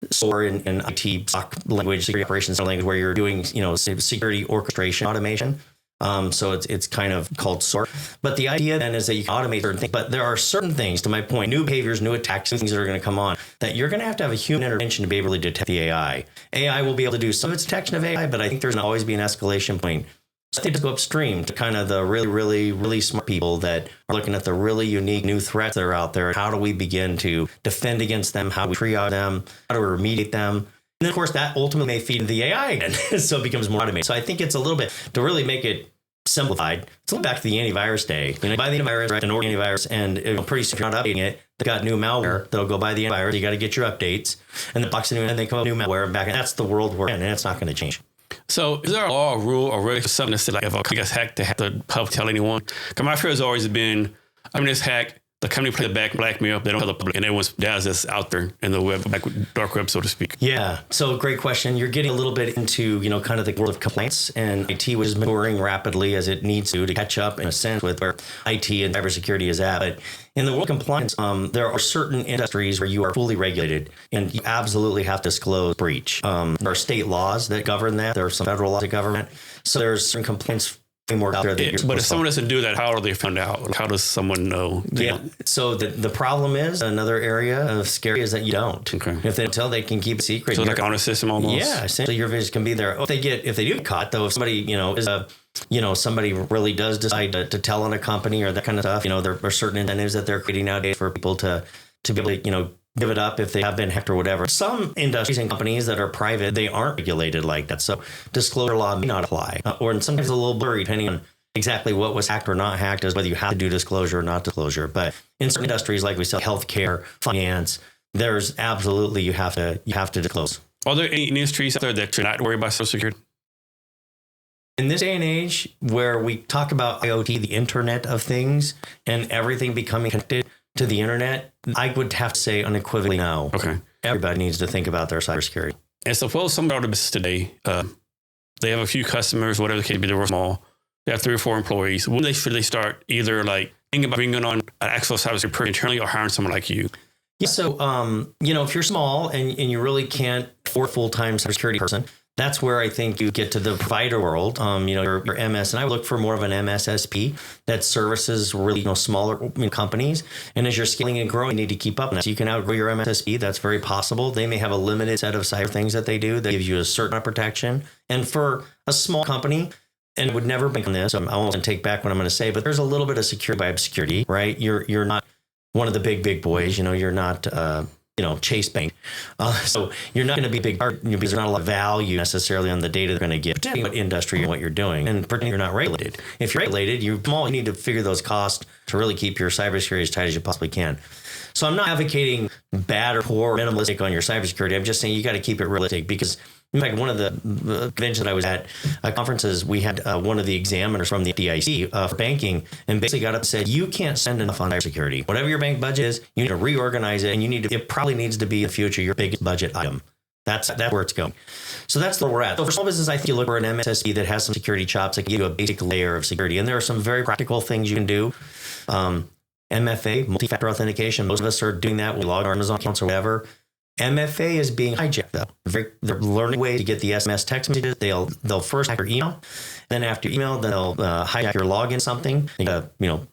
SOAR in IT SOC language, security operations language, where you're doing, security orchestration automation. So it's kind of called SOAR. But the idea then is that you can automate certain things. But there are certain things, to my point, new behaviors, new attacks, new things that are going to come on, that you're going to have a human intervention to be able to detect the AI. AI will be able to do some of its detection of AI, but I think there's going to always be an escalation point. So they just go upstream to kind of the really, really, really smart people that are looking at the really unique new threats that are out there. How do we begin to defend against them? How do we triage them? How do we remediate them? And then, of course, that ultimately may feed into the AI again. So it becomes more automated. So I think it's a little bit, to really make it simplified, it's a little back to the antivirus day. Buy the antivirus, right, an organ antivirus, and pretty soon if you're not updating it, they got new malware that'll go buy the antivirus. You got to get your updates. And the box and they come up with new malware and back. And that's the world we're in, and it's not going to change.
So is there a law, or rule, or really something that says, like, if a company gets hacked, they have to publicly tell anyone? Because my fear has always been, this hack, the company plays back, blackmail, they don't tell the public, and everyone's does this out there in the web, dark web, so to speak. Yeah. So great question. You're getting a little bit into, kind of the world of complaints, and IT, which is maturing rapidly as it needs to catch up in a sense with where IT and cybersecurity is at. But in the world of compliance, there are certain industries where you are fully regulated and you absolutely have to disclose breach. There are state laws that govern that. There are some federal laws that govern it. So there's certain complaints framework out there. But if someone doesn't do that, how are they found out? How does someone know? So the problem is, another area of scary is that you don't. Okay. If they don't tell, they can keep it secret. So it's like an honor system almost? Yeah, essentially your vision can be there. If they do get caught, though, if somebody, somebody really does decide to tell on a company or that kind of stuff, there are certain incentives that they're creating nowadays for people to be able to, give it up if they have been hacked or whatever. Some industries and companies that are private, they aren't regulated like that. So disclosure law may not apply, or sometimes a little blurry depending on exactly what was hacked or not hacked, as whether you have to do disclosure or not disclosure. But in certain industries, like we said, healthcare, finance, there's absolutely, you have to disclose. Are there any industries out there that you're not worried about social security? In this day and age where we talk about IoT, the Internet of Things, and everything becoming connected to the internet, I would have to say unequivocally no. Okay. Everybody needs to think about their cybersecurity. And suppose somebody out of business today, they have a few customers, whatever the case may be, they're small. They have 3 or 4 employees. When should they start either thinking about bringing on an actual cybersecurity person internally or hiring someone like you? Yeah. So, if you're small and you really can't afford a full-time cybersecurity person, that's where I think you get to the provider world. Your MS, and I would look for more of an MSSP that services really smaller companies. And as you're scaling and growing, you need to keep up. So you can outgrow your MSSP. That's very possible. They may have a limited set of cyber things that they do that gives you a certain protection. And for a small company,
and I would never bank on this. I won't take back what I'm going to say, but there's a little bit of security by obscurity, right? You're not one of the big boys. You're not, Chase Bank. So you're not going to be a big part because there's not a lot of value necessarily on the data they're going to get, depending on what industry and what you're doing. And pretending you're not regulated. If you're regulated, you need to figure those costs to really keep your cybersecurity as tight as you possibly can. So I'm not advocating bad or poor or minimalistic on your cybersecurity. I'm just saying you got to keep it realistic because, in fact, one of the conventions that I was at conferences, we had one of the examiners from the FDIC for banking and basically got up and said, you can't spend enough on cybersecurity. Whatever your bank budget is, you need to reorganize it, and it probably needs to be in the future your biggest budget item. That's where it's going. So that's where we're at. So for small business, I think you look for an MSSP that has some security chops that can give you a basic layer of security. And there are some very practical things you can do. MFA, multi-factor authentication. Most of us are doing that. We log our Amazon accounts or whatever. MFA is being hijacked though. They're learning ways to get the SMS text messages. They'll first hack your email. Then after email, they'll hijack your login something.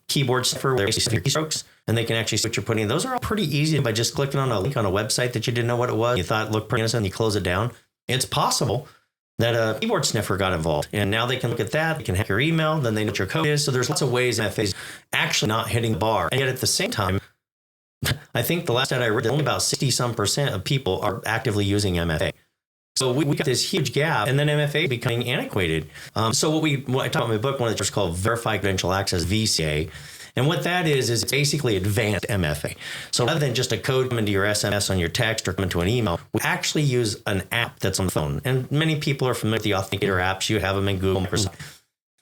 Keyboard cipher where they see your keystrokes, and they can actually see what you're putting in. Those are all pretty easy by just clicking on a link on a website that you didn't know what it was. You thought it looked pretty innocent, and you close it down. It's possible that a keyboard sniffer got involved, and now they can look at that. They can hack your email. Then they know what your code is. So there's lots of ways MFA is actually not hitting the bar, and yet at the same time, I think the last stat I read, only about 60% of people are actively using MFA. So we got this huge gap, and then MFA becoming antiquated. So what I talk about in my book, one of the things called Verified Credential Access, VCA. And what that is it's basically advanced MFA. So rather than just a code come into your SMS on your text or come into an email, we actually use an app that's on the phone. And many people are familiar with the authenticator apps. You have them in Google, Microsoft.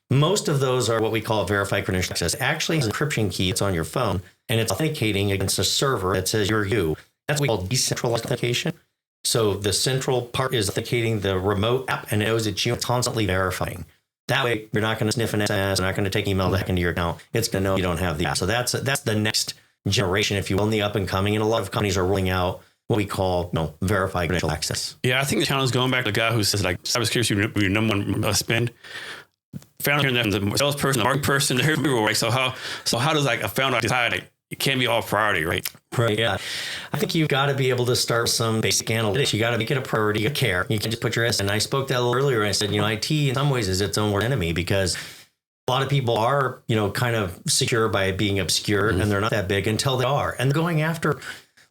Most of those are what we call verified credential access. Actually, it's an encryption key. It's on your phone, and it's authenticating against a server that says you're you. That's what we call decentralized authentication. So the central part is authenticating the remote app, and it knows it's you. It's constantly verifying. That way, you're not going to sniff an SMS. You're not going to take email to hack into your account. It's going to know you don't have the app. So that's the next generation, if you will, in the up and coming. And a lot of companies are rolling out what we call verified credential access.
Yeah, I think the challenge is going back to the guy who says like cybersecurity is your number one spend. Founder and the salesperson, the marketing person, they're everywhere, right? So how does like a founder decide like, it can't be all priority, right?
Right. Yeah. I think you've got to be able to start some basic analytics. You got to make it a priority. You care. You can just put your S. And I spoke that a little earlier. I said, IT in some ways is its own worst enemy because a lot of people are, kind of secure by being obscure and they're not that big until they are. And they're going after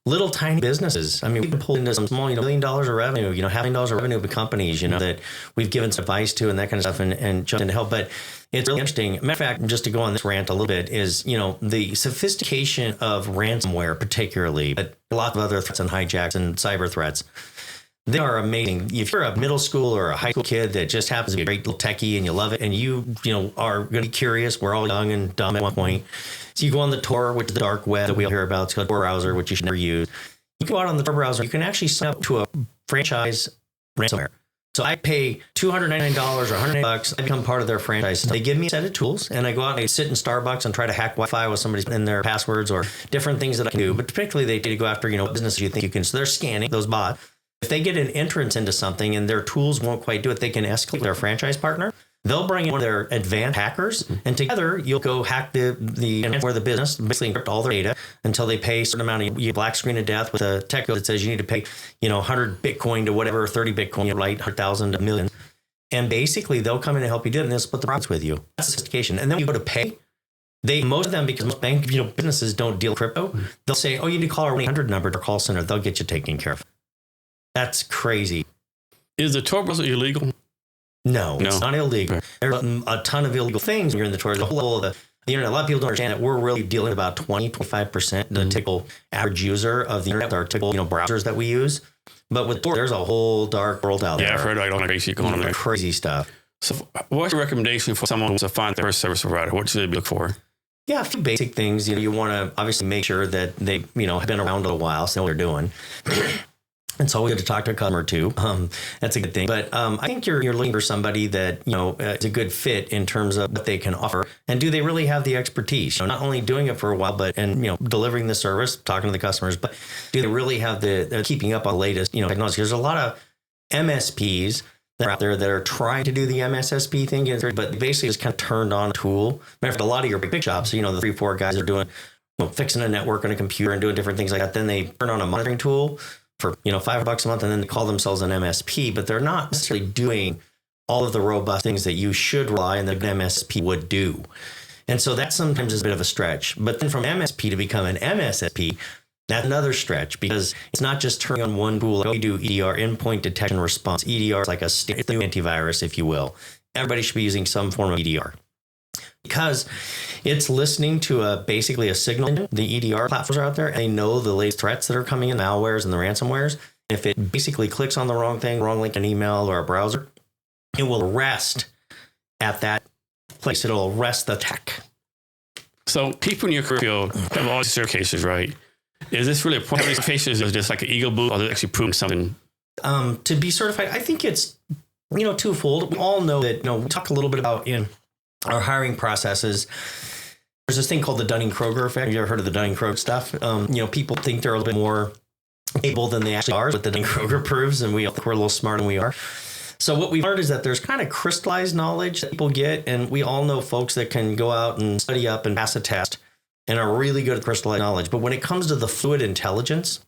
little tiny businesses. I mean, we've been pulled into some small, $1 million of revenue, $500 million of revenue of companies, that we've given some advice to and that kind of stuff and jumped in to help. But it's really interesting. Matter of fact, just to go on this rant a little bit is, the sophistication of ransomware, particularly, but lots of other threats and hijacks and cyber threats. They are amazing. If you're a middle school or a high school kid that just happens to be a great little techie and you love it and you are going to be curious, we're all young and dumb at one point. So you go on the Tor, which is the dark web that we all hear about. It's called Tor browser, which you should never use. You go out on the Tor browser, you can actually sign up to a franchise ransomware. So I pay $299 or $100. I become part of their franchise. They give me a set of tools, and I go out and I sit in Starbucks and try to hack Wi-Fi with somebody's in their passwords or different things that I can do. But particularly, they go after businesses you think you can. So they're scanning those bots. If they get an entrance into something and their tools won't quite do it, they can escalate their franchise partner. They'll bring in one of their advanced hackers, and together you'll go hack the business, basically encrypt all their data until they pay a certain amount of black screen of death with a tech code that says you need to pay 100 Bitcoin to whatever, 30 Bitcoin, right, 100,000 to million. And basically they'll come in and help you do it, and they'll split the profits with you. That's sophistication. And then when you go to pay, most of them, because most bank businesses don't deal crypto, they'll say, oh, you need to call our 1-800 number to call center. They'll get you taken care of. That's crazy.
Is the Tor browser illegal?
No, it's not illegal. There's a ton of illegal things when you're in the Tor. The whole level of the internet, a lot of people don't understand that we're really dealing with about 20-25%, the typical average user of the internet, our typical browsers that we use. But with Tor, there's a whole dark world out there.
Yeah, I've heard all the crazy going on there.
Crazy stuff.
So what's your recommendation for someone who wants to find their first service provider? What should they look for?
Yeah, a few basic things. You want to obviously make sure that they, have been around a while, so they know what they're doing. It's always good to talk to a customer too. That's a good thing. But I think you're looking for somebody that is a good fit in terms of what they can offer, and do they really have the expertise? Not only doing it for a while, but delivering the service, talking to the customers, but do they really have the keeping up on the latest technology? There's a lot of MSPs that are out there that are trying to do the MSSP thing, but basically just kind of turned on a tool. Matter of fact, a lot of your big shops, the 3-4 guys are doing fixing a network on a computer and doing different things like that. Then they turn on a monitoring tool for $5 a month, and then they call themselves an MSP, but they're not necessarily doing all of the robust things that you should rely on the MSP would do. And so that sometimes is a bit of a stretch. But then from MSP to become an MSSP, that's another stretch, because it's not just turning on one tool. Like, we do EDR, endpoint detection response. EDR is like it's the new antivirus, if you will. Everybody should be using some form of EDR, because it's listening to basically a signal engine. The EDR platforms are out there, and they know the latest threats that are coming in, malwares and the ransomwares. If it basically clicks on the wrong thing, wrong link in an email or a browser, it will arrest at that place. It'll arrest the tech.
So people in your career field have all these certifications, right? Is this really a point of these certifications? Is it just like an ego boost, or they're actually proving something?
To be certified, I think it's, twofold. We all know that, we talk a little bit about in our hiring processes. There's this thing called the Dunning-Kruger effect. Have you ever heard of the Dunning-Kruger stuff? People think they're a little bit more able than they actually are, what the Dunning-Kruger proves, and we're a little smarter than we are. So what we've learned is that there's kind of crystallized knowledge that people get, and we all know folks that can go out and study up and pass a test and are really good at crystallized knowledge. But when it comes to the fluid intelligence,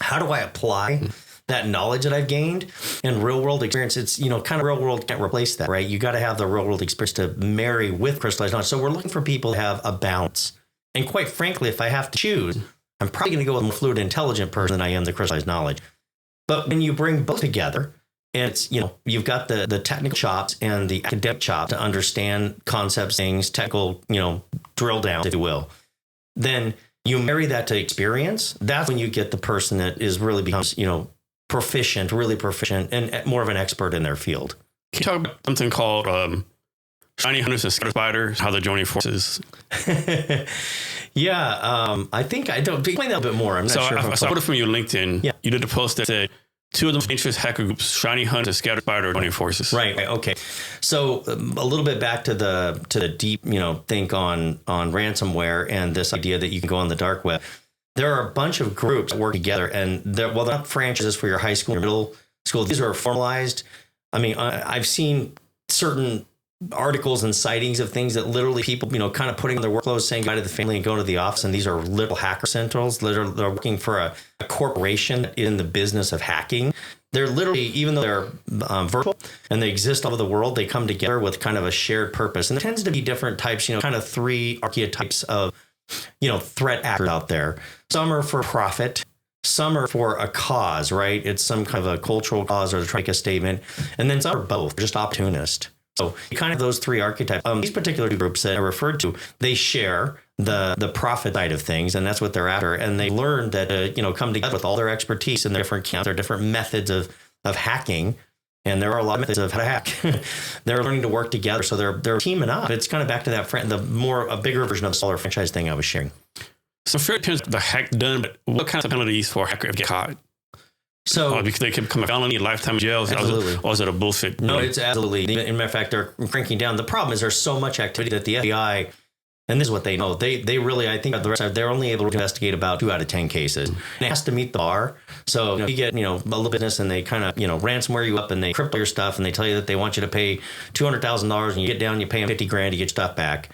how do I apply that knowledge that I've gained in real world experience? It's, kind of real world can't replace that, right? You got to have the real world experience to marry with crystallized knowledge. So we're looking for people to have a balance. And quite frankly, if I have to choose, I'm probably going to go with a more fluid intelligent person than I am the crystallized knowledge. But when you bring both together, and it's, you've got the technical chops and the academic chops to understand concepts, things, technical, drill down, if you will. Then you marry that to experience. That's when you get the person that is really becomes, proficient, really proficient, and more of an expert in their field.
Can you talk about something called shiny hunters and scatter spiders, how they're joining forces?
Yeah, I think I don't explain that a bit more. I'm not sure.
I saw it from your LinkedIn.
Yeah.
You did a post that said, two of the most dangerous hacker groups, shiny hunters and scatter spider, joining forces.
Right. Okay. So a little bit back to the deep, think on ransomware and this idea that you can go on the dark web. There are a bunch of groups that work together, and they're not franchises for your high school or middle school. These are formalized. I mean, I've seen certain articles and sightings of things that literally people, kind of putting on their work clothes, saying goodbye to the family and going to the office. And these are literal hacker centrals. They're working for a corporation in the business of hacking. They're literally, even though they're virtual and they exist all over the world, they come together with kind of a shared purpose. And there tends to be different types, kind of three archetypes of, threat actors out there. Some are for profit. Some are for a cause, right? It's some kind of a cultural cause, or they're trying to make a statement. And then some are both, just opportunist. So kind of those three archetypes. These particular groups that I referred to, they share the profit side of things, and that's what they're after. And they learn that, come together with all their expertise and their different camps, their different methods of hacking. And there are a lot of methods of how to hack. They're learning to work together. So they're teaming up. It's kind of back to that a bigger version of the smaller franchise thing I was sharing.
So sure, it depends on the hack done, but what kind of penalties for a hacker if get caught?
So
because they can become a felony, lifetime jail,
absolutely.
Or is it a bullshit?
No, it's absolutely. In matter of fact, they're cranking down. The problem is there's so much activity that the FBI, and this is what they know, they really, I think the rest of, they're only able to investigate about 2 out of 10 cases. And it has to meet the bar. So you get, a little business, and they kind of, ransomware you up, and they crypto your stuff, and they tell you that they want you to pay $200,000, and you get down, you pay them $50,000 to get your stuff back.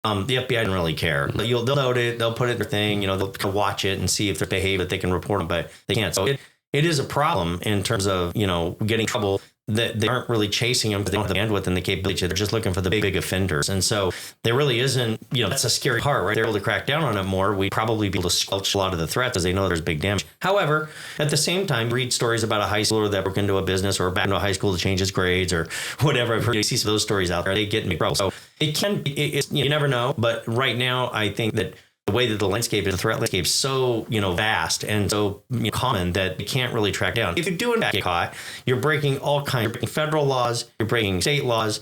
The FBI doesn't really care. They'll note it, they'll put it in their thing, they'll kind of watch it and see if they behave, that they can report them, but they can't. So it is a problem in terms of, getting trouble, that they aren't really chasing them because they don't have the bandwidth and the capability. They're just looking for the big offenders. And so there really isn't, that's a scary part, right? They're able to crack down on it more. We'd probably be able to squelch a lot of the threats as they know there's big damage. However, at the same time, read stories about a high schooler that broke into a business or back into a high school to change his grades or whatever. I've heard you see some of those stories out there. They get in big trouble. So it can, you never know. But right now, I think that the way that the landscape is, the threat landscape is so, vast and so common that you can't really track down. If you do in fact get caught, you're breaking all kinds. You're breaking federal laws. You're breaking state laws.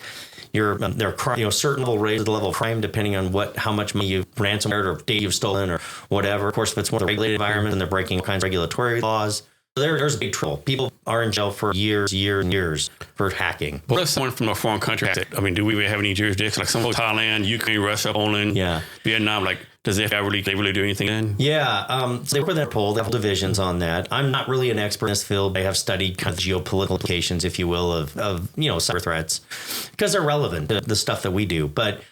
There are certain level raises the level of crime depending on how much money you've ransomware or data you've stolen or whatever. Of course, if it's more of a regulated environment, and they're breaking all kinds of regulatory laws. So there's big trouble. People are in jail for years and years for hacking.
What if someone from a foreign country? Do we have any jurisdiction? Like some of Thailand, Ukraine, Russia, Poland, Vietnam, does the FBI really do anything then?
Yeah, so they were that poll. They have divisions on that. I'm not really an expert in this field. I have studied kind of geopolitical implications, if you will, of cyber threats because they're relevant to the stuff that we do. But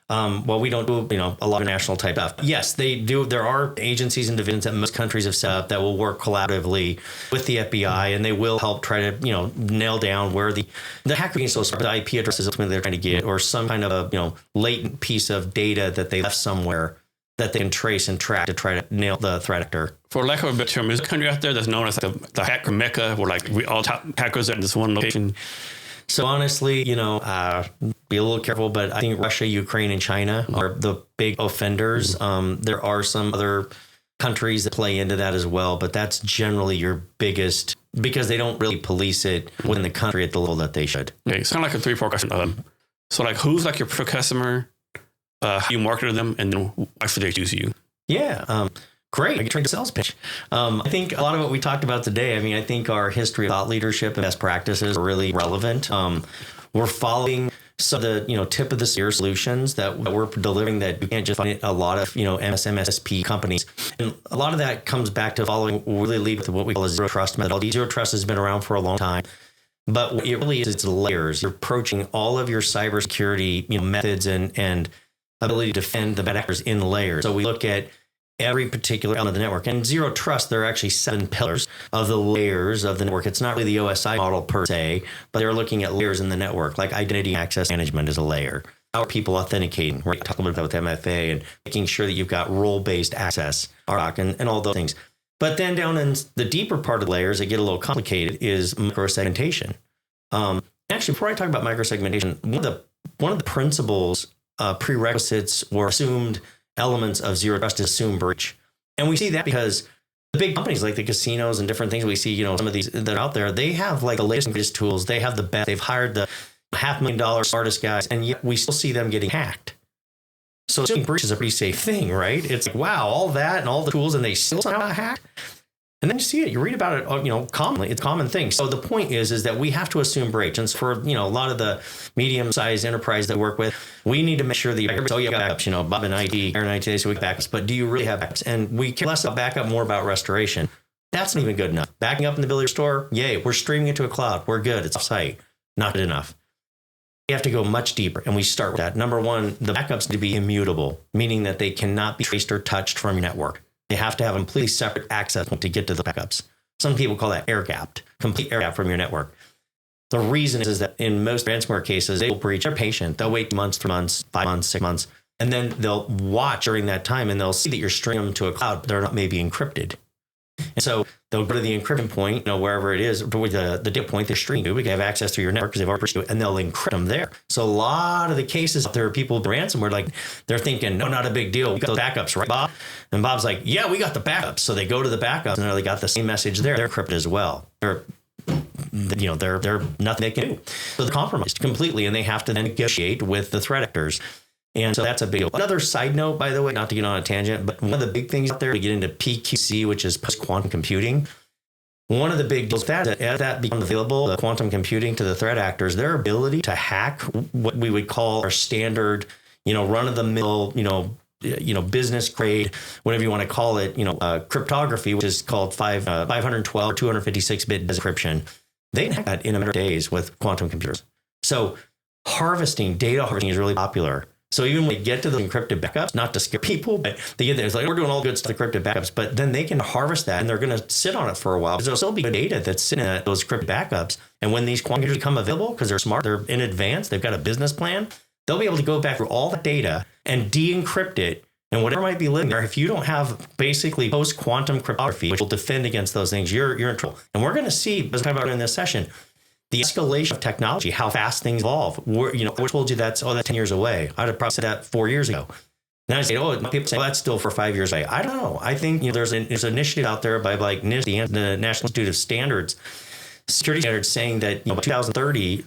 Well, we don't do, a lot of national type stuff. Yes, they do. There are agencies and divisions that most countries have set up that will work collaboratively with the FBI, and they will help try to, nail down where the hacker being so smart, the IP address is ultimately they're trying to get, or some kind of a, latent piece of data that they left somewhere that they can trace and track to try to nail the threat actor. For lack of a better term, is there a country out there that's known as the hacker mecca, where we all top hackers are in this one location? So honestly, be a little careful, but I think Russia, Ukraine, and China are the big offenders. There are some other countries that play into that as well, but that's generally your biggest, because they don't really police it within the country at the level that they should. Okay, it's kind of like a 3-part question. So who's your perfect customer? How you market to them, and then why should they choose you? Yeah, great. I can train a sales pitch. I think a lot of what we talked about today, I think our history of thought leadership and best practices are really relevant. We're following some of the, tip of the spear solutions that we're delivering that you can't just find a lot of, MSP companies. And a lot of that comes back to following, really lead with what we call a zero trust methodology. Zero trust has been around for a long time. But what it really is, it's layers. You're approaching all of your cybersecurity, methods and ability to defend the bad actors in layers. So we look at every particular element of the network. And zero trust, there are actually 7 pillars of the layers of the network. It's not really the OSI model per se, but they're looking at layers in the network, like identity access management is a layer. How are people authenticating? We're talking about that with MFA and making sure that you've got role-based access, ROC, and all those things. But then down in the deeper part of the layers that get a little complicated is micro-segmentation. Actually, before I talk about micro-segmentation, one of the principles, prerequisites or assumed elements of zero trust is assumed breach. And we see that because the big companies like the casinos and different things we see, some of these that are out there, they have the latest and greatest tools. They have the best. They've hired the $500,000 smartest guys, and yet we still see them getting hacked. So assuming breach is a pretty safe thing, right? It's wow, all that and all the tools, and they still somehow got hacked. And then you see it, you read about it, commonly. It's a common thing. So the point is that we have to assume breach. And for, a lot of the medium-sized enterprise that we work with, we need to make sure that you got backups, Bob and IT, Aaron and IT, so we backups. But do you really have backups? And we care less about backup, more about restoration. That's not even good enough. Backing up in the ability to restore, yay, we're streaming it to a cloud. We're good. It's off-site. Not good enough. We have to go much deeper, and we start with that. Number one, the backups need to be immutable, meaning that they cannot be traced or touched from your network. They have to have a completely separate access to get to the backups. Some people call that air-gapped, complete air-gap from your network. The reason is that in most ransomware cases, they will breach their patient. They'll wait months, 3 months, 5 months, 6 months, and then they'll watch during that time, and they'll see that you're streaming them to a cloud, but they're not maybe encrypted. And so they'll go to the encryption point, wherever it is, to the data point they're streaming to. We can have access to your network because they've already breached it, and they'll encrypt them there. So a lot of the cases, there are people with ransomware, they're thinking, no, not a big deal. We got those backups, right, Bob? And Bob's like, yeah, we got the backups. So they go to the backups, and they got the same message there. They're encrypted as well. They're nothing they can do. So they're compromised completely, and they have to then negotiate with the threat actors. And so that's a big deal. Another side note, by the way, not to get on a tangent, but one of the big things out there to get into PQC, which is post-quantum computing, one of the big deals with that is that as that becomes available, the quantum computing to the threat actors, their ability to hack what we would call our standard, run-of-the-mill, business grade, whatever you want to call it, cryptography, which is called 512 or 256-bit encryption. They can hack that in a matter of days with quantum computers. So data harvesting is really popular. So even when they get to the encrypted backups, not to scare people, but they get there, it's we're doing all good stuff, encrypted backups, but then they can harvest that and they're going to sit on it for a while because there'll still be data that's sitting in those encrypted backups. And when these quantum computers become available, because they're smart, they're in advance, they've got a business plan, they'll be able to go back through all the data and de-encrypt it. And whatever might be living there, if you don't have basically post-quantum cryptography, which will defend against those things, you're in trouble. And we're going to see, as we talk about in this session, the escalation of technology, how fast things evolve. We told you that's 10 years away. I'd have probably said that 4 years ago. Now I say, people say, that's still for 5 years away. I don't know. I think there's an initiative out there by NIST, the National Institute of Standards, security standards, saying that by 2030,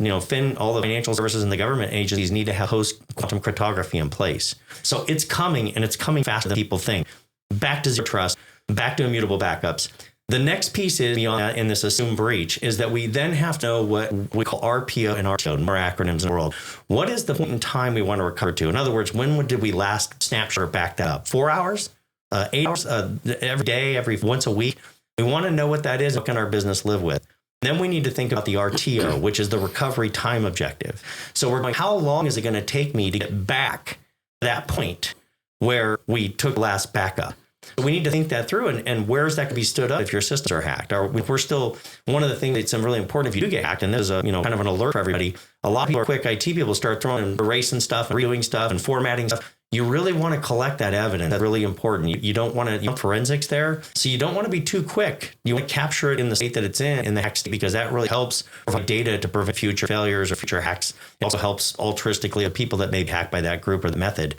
all the financial services and the government agencies need to have post-quantum cryptography in place. So it's coming, and it's coming faster than people think. Back to zero trust, back to immutable backups. The next piece is beyond that in this assumed breach is that we then have to know what we call RPO and RTO, more acronyms in the world. What is the point in time we want to recover to? In other words, when did we last snapshot or back that up? 4 hours? 8 hours? Every day, once a week? We want to know what that is. What can our business live with? Then we need to think about the RTO, which is the recovery time objective. So we're going, how long is it going to take me to get back that point where we took last backup. So we need to think that through, and where's that going to be stood up if your systems are hacked? Or if we're still, one of the things that's really important if you do get hacked, and this is a, kind of an alert for everybody, a lot of people are quick IT people start throwing and erasing stuff and redoing stuff and formatting stuff. You really want to collect that evidence. That's really important. You don't want to, forensics there. So you don't want to be too quick. You want to capture it in the state that it's in the hack state, because that really helps provide data to prevent future failures or future hacks. It also helps altruistically of people that may be hacked by that group or the method.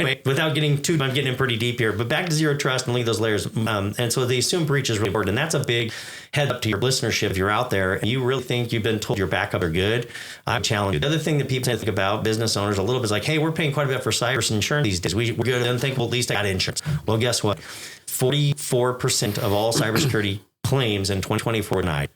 Anyway, without getting too, I'm getting in pretty deep here, but back to zero trust and leave those layers. And so the assumed breach is really important. And that's a big head up to your listenership. If you're out there and you really think you've been told your backup are good, I challenge you. The other thing that people think about, business owners, a little bit is like, hey, we're paying quite a bit for cyber insurance these days. We're good and think, well, at least I got insurance. Well, guess what? 44% of all cybersecurity claims in 2024 denied.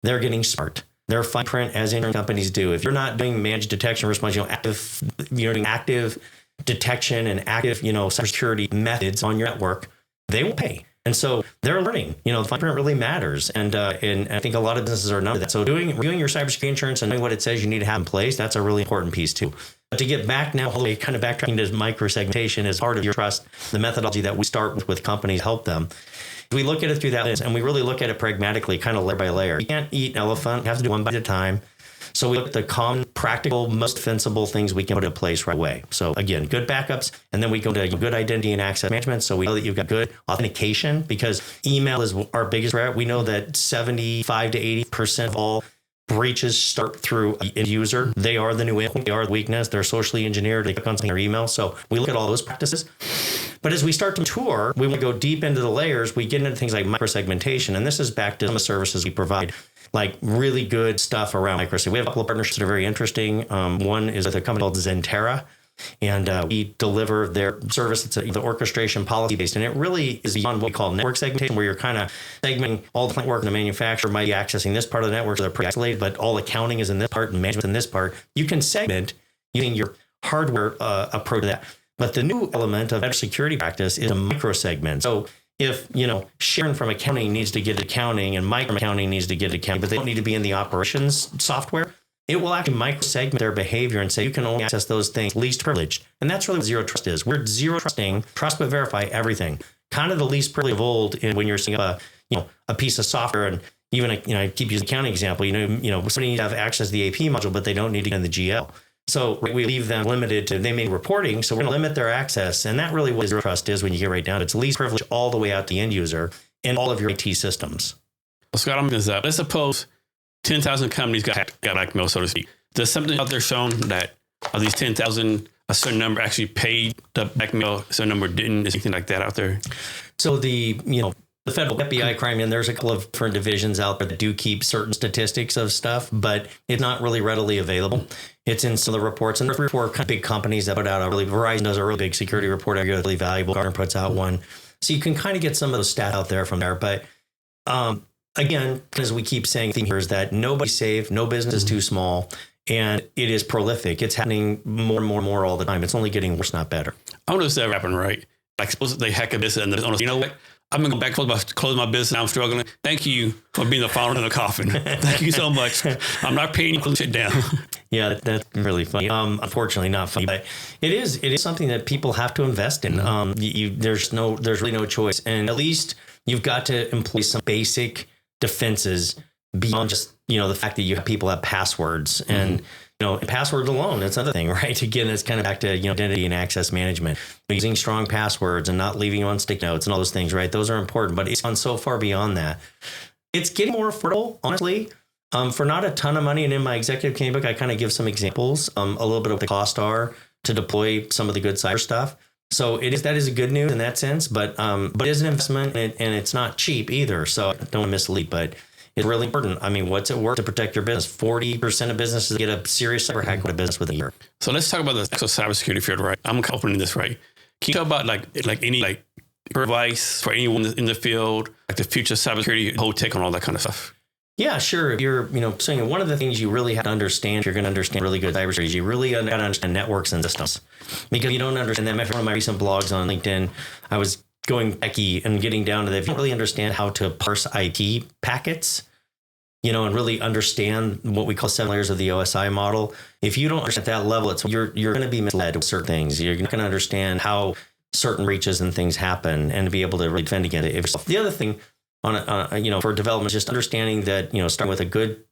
They're getting smart. They're fine print as insurance companies do. If you're not doing managed detection response, active detection and active, cybersecurity methods on your network, they will pay. And so they're learning, the fine print really matters. And I think a lot of businesses are not that. So reviewing your cybersecurity insurance and knowing what it says you need to have in place, that's a really important piece too. But to get back now, all the way kind of backtracking to micro-segmentation is part of your trust, the methodology that we start with companies, help them. We look at it through that lens, and we really look at it pragmatically, kind of layer by layer. You can't eat an elephant. You have to do one bite at a time. So we look at the common, practical, most defensible things we can put in place right away. So again, good backups, and then we go to good identity and access management. So we know that you've got good authentication, because email is our biggest threat. We know that 75 to 80% of all breaches start through a user. They are the new endpoint. They are the weakness. They're socially engineered. They click on something in their email. So we look at all those practices. But as we start to tour, we want to go deep into the layers. We get into things like micro-segmentation. And this is back to some of the services we provide, like really good stuff around micro-segmentation. We have a couple of partnerships that are very interesting. One is with a company called Zentera. And we deliver their service. It's the orchestration policy based. And it really is beyond what we call network segmentation, where you're kind of segmenting all the network, and the manufacturer might be accessing this part of the network. So they're pretty isolated, but all accounting is in this part and management in this part. You can segment using your hardware approach to that. But the new element of security practice is a micro-segment. So if, Sharon from accounting needs to get accounting and Mike from accounting needs to get accounting, but they don't need to be in the operations software, it will actually micro-segment their behavior and say you can only access those things least privileged. And that's really what zero trust is. We're zero trusting, trust but verify everything. Kind of the least privilege of old when you're seeing a piece of software. And even I keep using the accounting example. Somebody needs to have access to the AP module, but they don't need to get in the GL. So we leave them limited to, they made reporting, so we're going to limit their access. And that really what zero trust is when you get right down. It's least privilege all the way out to the end user in all of your IT systems.
Well, Scott, I'm going to let's suppose 10,000 companies got blackmail, so to speak. There's something out there shown that of these 10,000, a certain number actually paid the blackmail, a certain number didn't. Is anything like that out there? So
the federal FBI crime, and there's a couple of different divisions out there that do keep certain statistics of stuff, but it's not really readily available. It's in some of the reports, and there are 3 or 4 big companies that put out Verizon does a really big security report, really valuable. Gartner puts out one. So you can kind of get some of those stats out there from there. But again, as we keep saying here, is that nobody's safe, no business is too small, and it is prolific. It's happening more and more and more all the time. It's only getting worse, not better.
I wonder if that happen, right? Like suppose they hack a business and the owner, you know what? I'm going to go back, close my business. I'm struggling. Thank you for being the founder in the coffin. Thank you so much. I'm not paying you to sit down.
Yeah, that's really funny. Unfortunately, not funny, but it is something that people have to invest in. There's really no choice. And at least you've got to employ some basic defenses beyond just, the fact that you have people have passwords and, passwords alone. That's another thing, right? Again, that's kind of back to, identity and access management. Using strong passwords and not leaving on stick notes and all those things, right? Those are important, but it's gone so far beyond that. It's getting more affordable, honestly, for not a ton of money. And in my executive handbook, I kind of give some examples, a little bit of what the costs are to deploy some of the good cyber stuff. So that is a good news in that sense, but it is an investment and it's not cheap either. So I don't want to mislead, but it's really important. I mean, what's it worth to protect your business? 40% of businesses get a serious cyber hack with a business within a year.
So let's talk about the actual cybersecurity field, right? I'm opening this, right? Can you talk about like any advice for anyone in the field, like the future cybersecurity whole take on all that kind of stuff?
Yeah, sure. If you're, saying one of the things you really have to understand, if you're going to understand really good cybersecurity, you really got to understand networks and systems. Because you don't understand that. One of my recent blogs on LinkedIn, I was going techie and getting down to that. If you don't really understand how to parse IT packets, and really understand what we call 7 layers of the OSI model. If you don't understand that level, you're going to be misled with certain things. You're not going to understand how certain breaches and things happen and be able to really defend against it. The other thing for development is just understanding that, starting with a good,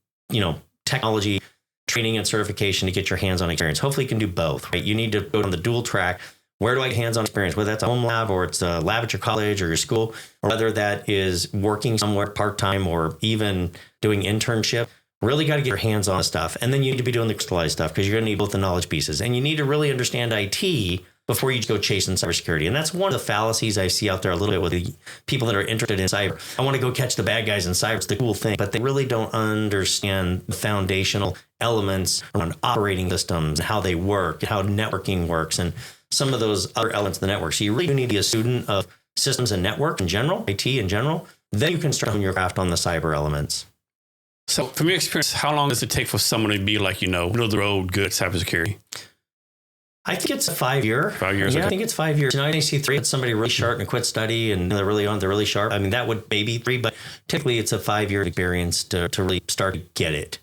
technology training and certification to get your hands-on experience. Hopefully you can do both, right? You need to go on the dual track. Where do I get hands-on experience? Whether that's a home lab or it's a lab at your college or your school, or whether that is working somewhere part-time or even doing internship, really got to get your hands on stuff. And then you need to be doing the crystallized stuff because you're going to need both the knowledge pieces. And you need to really understand IT before you just go chasing cybersecurity. And that's one of the fallacies I see out there a little bit with the people that are interested in cyber. I want to go catch the bad guys in cyber. It's the cool thing, but they really don't understand the foundational elements around operating systems, how they work, how networking works, and some of those other elements of the network. So you really need to be a student of systems and network in general, IT in general. Then you can start on your craft on the cyber elements.
So from your experience, how long does it take for someone to be like, middle of the road, good at cybersecurity?
I think it's a 5 year.
5 years.
Yeah,
okay.
I think it's 5 years. I see 3. It's somebody really sharp and quit study and they're really sharp. I mean, that would maybe 3, but typically it's a 5-year experience to really start to get it.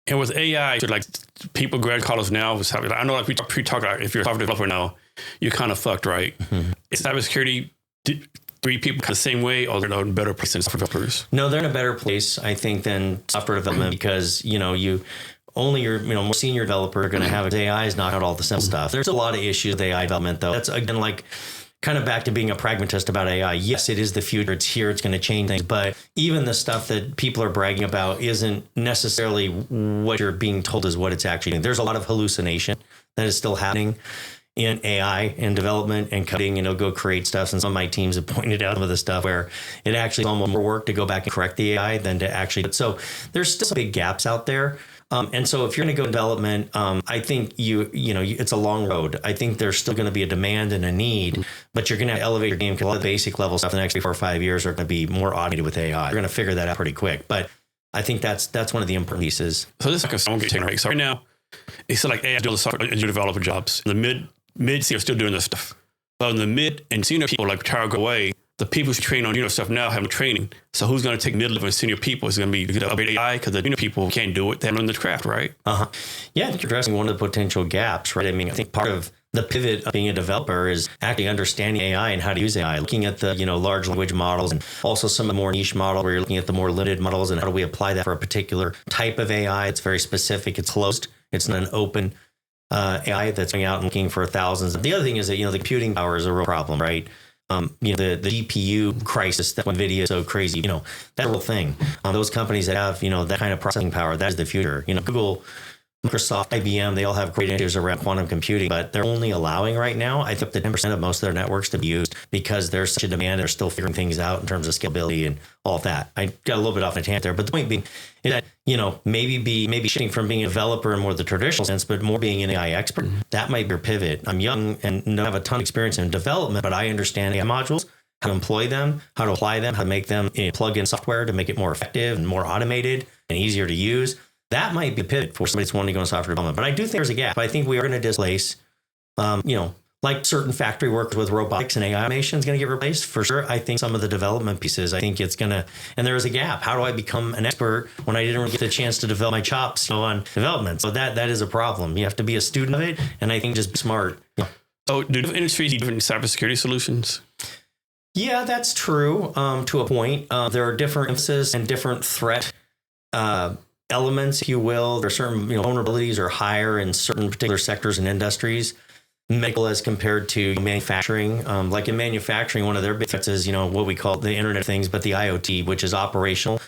And with AI, like people grad college now, I know like we talk about if you're a software developer now, you're kind of fucked, right? Mm-hmm. Is cybersecurity 3 people kind of the same way, or they're in a better place than software developers?
No, they're in a better place, I think, than software development because, only your more senior developer are going to have AI is knock out all the simple stuff. There's a lot of issues with AI development, though. That's, again, like kind of back to being a pragmatist about AI. Yes, it is the future. It's here. It's going to change things. But even the stuff that people are bragging about isn't necessarily what you're being told is what it's actually doing. There's a lot of hallucination that is still happening in AI and development and coding, go create stuff. And some of my teams have pointed out some of the stuff where it actually is almost more work to go back and correct the AI than to actually. So there's still some big gaps out there. And so if you're going to go development, I think it's a long road. I think there's still going to be a demand and a need, but you're going to elevate your game because a lot of the basic level stuff in the next 4 or 5 years are going to be more automated with AI. You're going to figure that out pretty quick. But I think that's one of the important pieces.
So this is like a someone getting right. So right now, it's like AI doing the software developer jobs. The mid senior are still doing this stuff. But in the mid and senior people like retire or go away, the people who train on stuff now have training. So who's going to take mid-level and senior people? Is going to be the upgrade AI because the junior people can't do it. They haven't learned the craft, right?
Yeah, I think you're addressing one of the potential gaps, right? I mean, I think part of the pivot of being a developer is actually understanding AI and how to use AI, looking at the large language models and also some of the more niche models where you're looking at the more limited models and how do we apply that for a particular type of AI. It's very specific. It's closed. It's not an open AI that's going out and looking for thousands. The other thing is that, the computing power is a real problem, right? The GPU crisis that NVIDIA is so crazy, that's a real thing. Those companies that have, that kind of processing power, that is the future. Google, Microsoft, IBM, they all have great initiatives around quantum computing, but they're only allowing right now, I think, up to 10% of most of their networks to be used because there's such a demand. They're still figuring things out in terms of scalability and all of that. I got a little bit off the tangent there, but the point being is that, maybe shifting from being a developer in more the traditional sense, but more being an AI expert. That might be your pivot. I'm young and don't have a ton of experience in development, but I understand AI modules, how to employ them, how to apply them, how to make them plug in software to make it more effective and more automated and easier to use. That might be a pivot for somebody that's wanting to go in software development. But I do think there's a gap. I think we are going to displace, like certain factory workers with robotics and AI automation is going to get replaced for sure. I think some of the development pieces, I think it's going to, and there is a gap. How do I become an expert when I didn't really get the chance to develop my chops on development? So that is a problem. You have to be a student of it. And I think just be smart.
Oh, do industries need different cybersecurity solutions?
Yeah, that's true to a point. There are different emphasis and different threat elements, if you will. There are certain vulnerabilities are higher in certain particular sectors and industries. Medical as compared to manufacturing. Like in manufacturing, one of their big threats is, what we call the Internet of Things, but the IoT, which is operational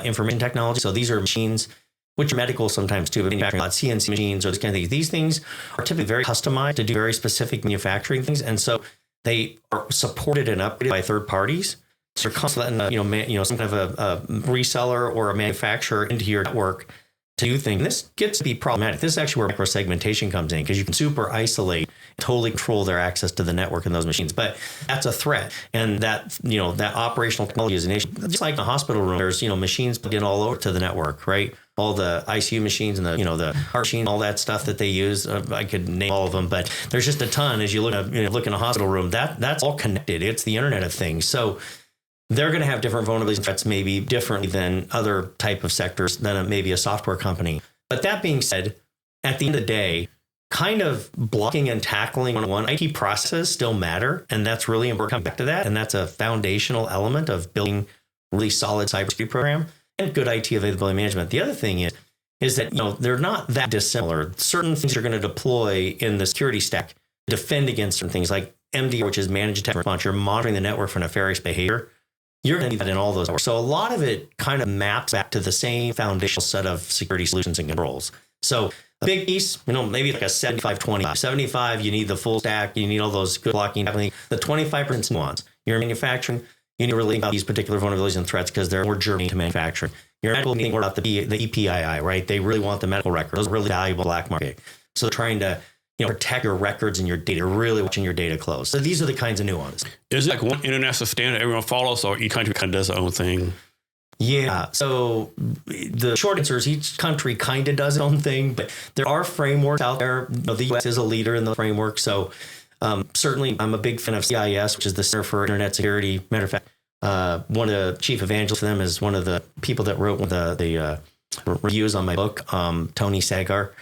information technology. So these are machines, which are medical sometimes too, but manufacturing, CNC machines or this kind of things. These things are typically very customized to do very specific manufacturing things. And so they are supported and upgraded by third parties. So you're constantly letting some kind of a reseller or a manufacturer into your network to do things. This gets to be problematic. This is actually where micro-segmentation comes in because you can super isolate, totally control their access to the network in those machines. But that's a threat. And that, that operational technology is an issue. Just like in a hospital room, there's, machines plugged in all over to the network, right? All the ICU machines and the heart machine, all that stuff that they use. I could name all of them, but there's just a ton as you look in a hospital room. That's all connected. It's the Internet of Things. So they're going to have different vulnerabilities and threats maybe differently than other type of sectors than maybe a software company. But that being said, at the end of the day, kind of blocking and tackling one IT processes still matter. And that's really important to come back to that. And that's a foundational element of building really solid cybersecurity program and good IT availability management. The other thing is that, they're not that dissimilar. Certain things you're going to deploy in the security stack to defend against certain things like MD, which is managed detection response. You're monitoring the network for nefarious behavior. You're going to need that in all those. So a lot of it kind of maps back to the same foundational set of security solutions and controls. So a big piece, maybe like a 75-20. 75, you need the full stack. You need all those good blocking. The 25% nuance. You're manufacturing. You need to really think about these particular vulnerabilities and threats because they're more germane to manufacturing. You're medical, you need to think about the EPII, right? They really want the medical record. Those are really valuable black market. So they're trying to protect your records and your data, really watching your data close. So these are the kinds of nuances.
Is it like one international standard everyone follows, or each country kind of does their own thing?
Yeah. So the short answer is each country kind of does its own thing, but there are frameworks out there. The U.S. is a leader in the framework. So certainly I'm a big fan of CIS, which is the Center for Internet Security. Matter of fact, one of the chief evangelists for them is one of the people that wrote the reviews on my book, Tony Sagar.